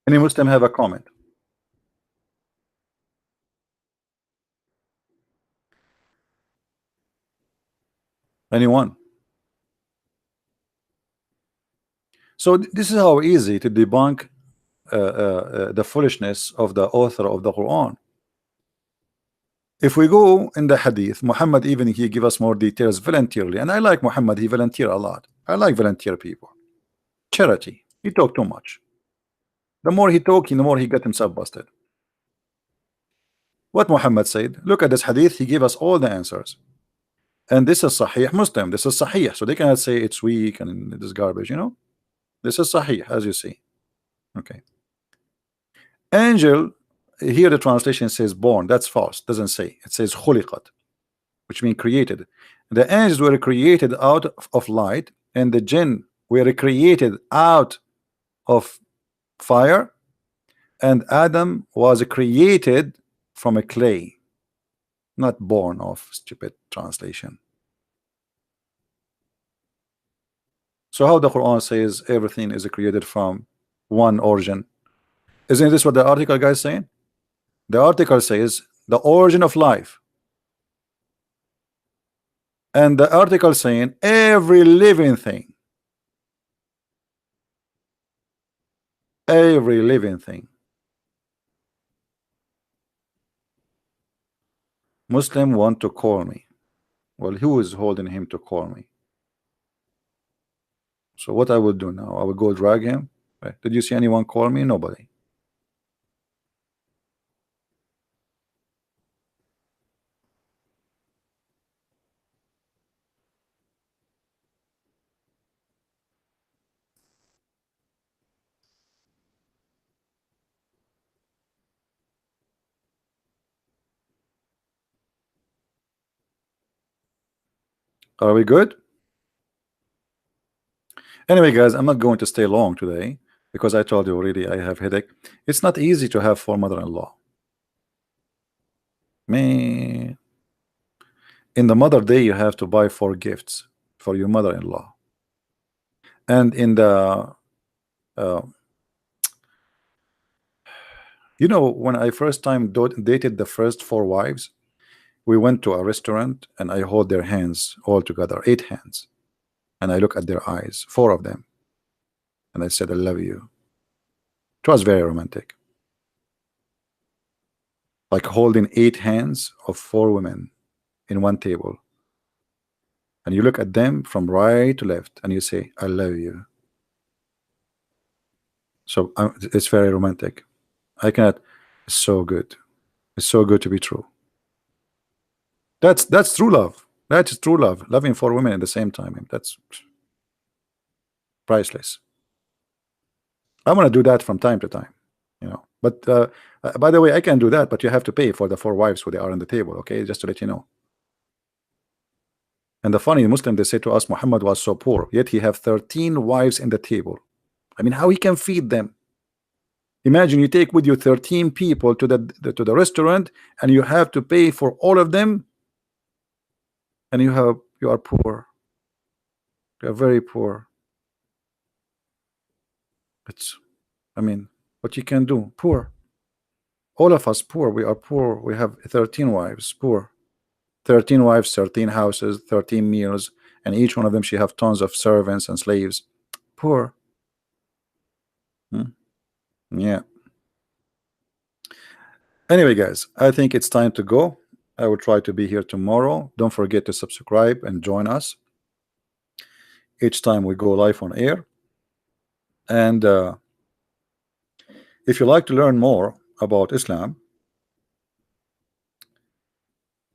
Any Muslim have a comment? Anyone? So this is how easy to debunk the foolishness of the author of the Quran. If we go in the hadith, Muhammad even he give us more details voluntarily, and I like Muhammad, he volunteer a lot. I like volunteer people. Charity. He talk too much. The more he talk, the more he got himself busted. What Muhammad said, look at this hadith, he gave us all the answers. And this is Sahih Muslim, this is Sahih, so they cannot say it's weak and this garbage, you know. This is Sahih, as you see. Okay. Angel, here the translation says born, that's false, doesn't say. It says khuliqat, which means created. The angels were created out of light, and the jinn were created out of fire, and Adam was created from a clay, not born of. Stupid translation. So how the Quran says everything is created from one origin? Isn't this what the article guy is saying? The article says the origin of life, and the article saying every living thing, every living thing. Muslim want to call me. Well, who is holding him to call me? So what I will do now, I will go drag him. Right. Did you see anyone call me? Nobody. Are we good? Anyway, guys, I'm not going to stay long today because I told you already I have headache. It's not easy to have 4 mother-in-law. Man, in the Mother Day, you have to buy 4 gifts for your mother-in-law. And in the You know, when I first time dated the first 4 wives, we went to a restaurant and I hold their hands all together, 8 hands, and I look at their eyes, 4 of them, and I said, I love you. It was very romantic. Like holding 8 hands of 4 women in one table, and you look at them from right to left and you say, I love you. So it's very romantic. I cannot. It's so good. It's so good to be true. That's true love. That is true love. Loving 4 women at the same time. That's priceless. I'm gonna do that from time to time, you know. But by the way, I can do that, but you have to pay for the 4 wives who they are on the table. Okay, just to let you know. And the funny Muslim, they say to us, Muhammad was so poor, yet he have 13 wives in the table. I mean, how he can feed them? Imagine you take with you 13 people to the restaurant, and you have to pay for all of them, and you are poor. You are very poor. I mean, what you can do? Poor. All of us poor. We are poor. We have 13 wives. Poor. 13 wives, 13 houses, 13 meals, and each one of them she have tons of servants and slaves. Poor. Yeah. Anyway, guys, I think it's time to go. I will try to be here tomorrow. Don't forget to subscribe and join us each time we go live on air. And if you like to learn more about Islam,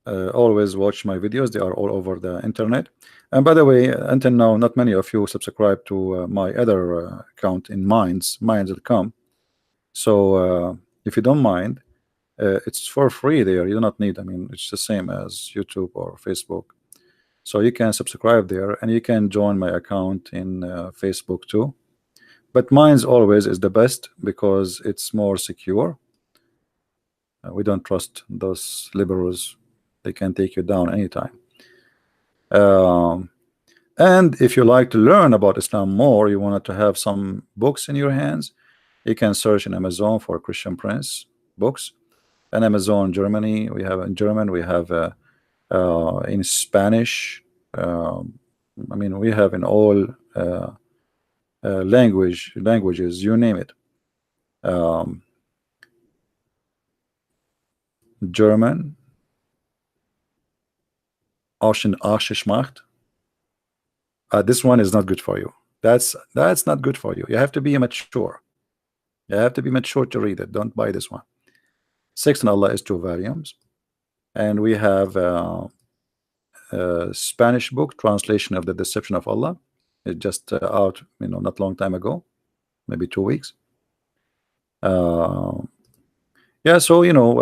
always watch my videos. They are all over the internet. And by the way, until now, not many of you subscribe to my other account in minds.com. So if you don't mind, it's for free there. You do not need, I mean, it's the same as YouTube or Facebook. So you can subscribe there, and you can join my account in Facebook too. But mine's always is the best because it's more secure. We don't trust those liberals. They can take you down anytime. And if you like to learn about Islam more, you wanted to have some books in your hands, you can search in Amazon for Christian Prince books. And Amazon Germany, we have in German, we have in Spanish. I mean, we have in all languages, you name it. German, Macht. This one is not good for you. That's not good for you. You have to be mature. You have to be mature to read it. Don't buy this one. Sex and Allah is 2 volumes, and we have a Spanish book, Translation of the Deception of Allah. It's just out, you know, not long time ago, maybe 2 weeks. Yeah, so you know,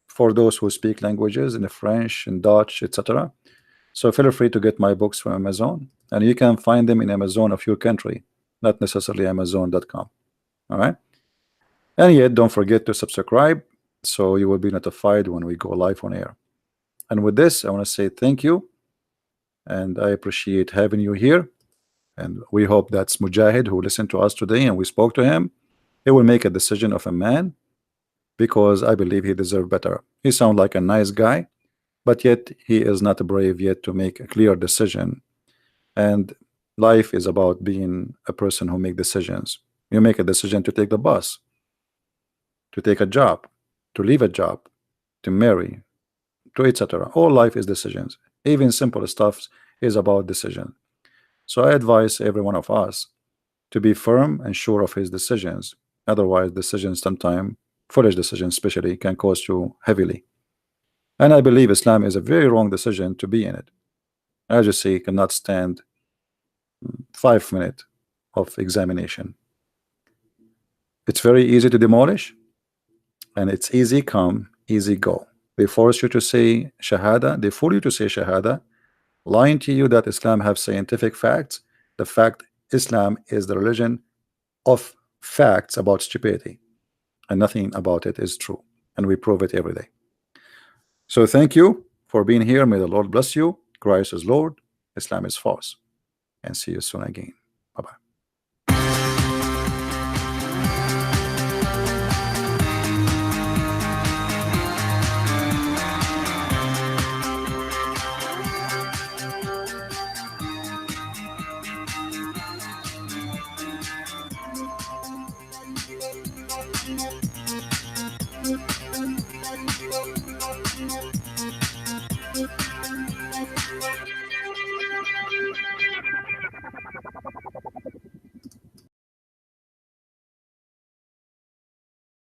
for those who speak languages in French and Dutch, etc. So feel free to get my books from Amazon, and you can find them in Amazon of your country, not necessarily Amazon.com. All right. And yet, don't forget to subscribe so you will be notified when we go live on air. And with this, I want to say thank you, and I appreciate having you here. And we hope that's Mujahid who listened to us today and we spoke to him. He will make a decision of a man, because I believe he deserves better. He sounds like a nice guy, but yet he is not brave yet to make a clear decision. And life is about being a person who makes decisions. You make a decision to take the bus, to take a job, to leave a job, to marry, to etc. All life is decisions. Even simple stuff is about decision. So I advise every one of us to be firm and sure of his decisions. Otherwise, decisions sometimes, foolish decisions especially, can cost you heavily. And I believe Islam is a very wrong decision to be in it. As you see, cannot stand 5 minutes of examination. It's very easy to demolish, and it's easy come, easy go. They force you to say Shahada, they fool you to say Shahada, lying to you that Islam have scientific facts. The fact Islam is the religion of facts about stupidity, and nothing about it is true, and we prove it every day. So thank you for being here. May the Lord bless you. Christ is Lord, Islam is false, and see you soon again.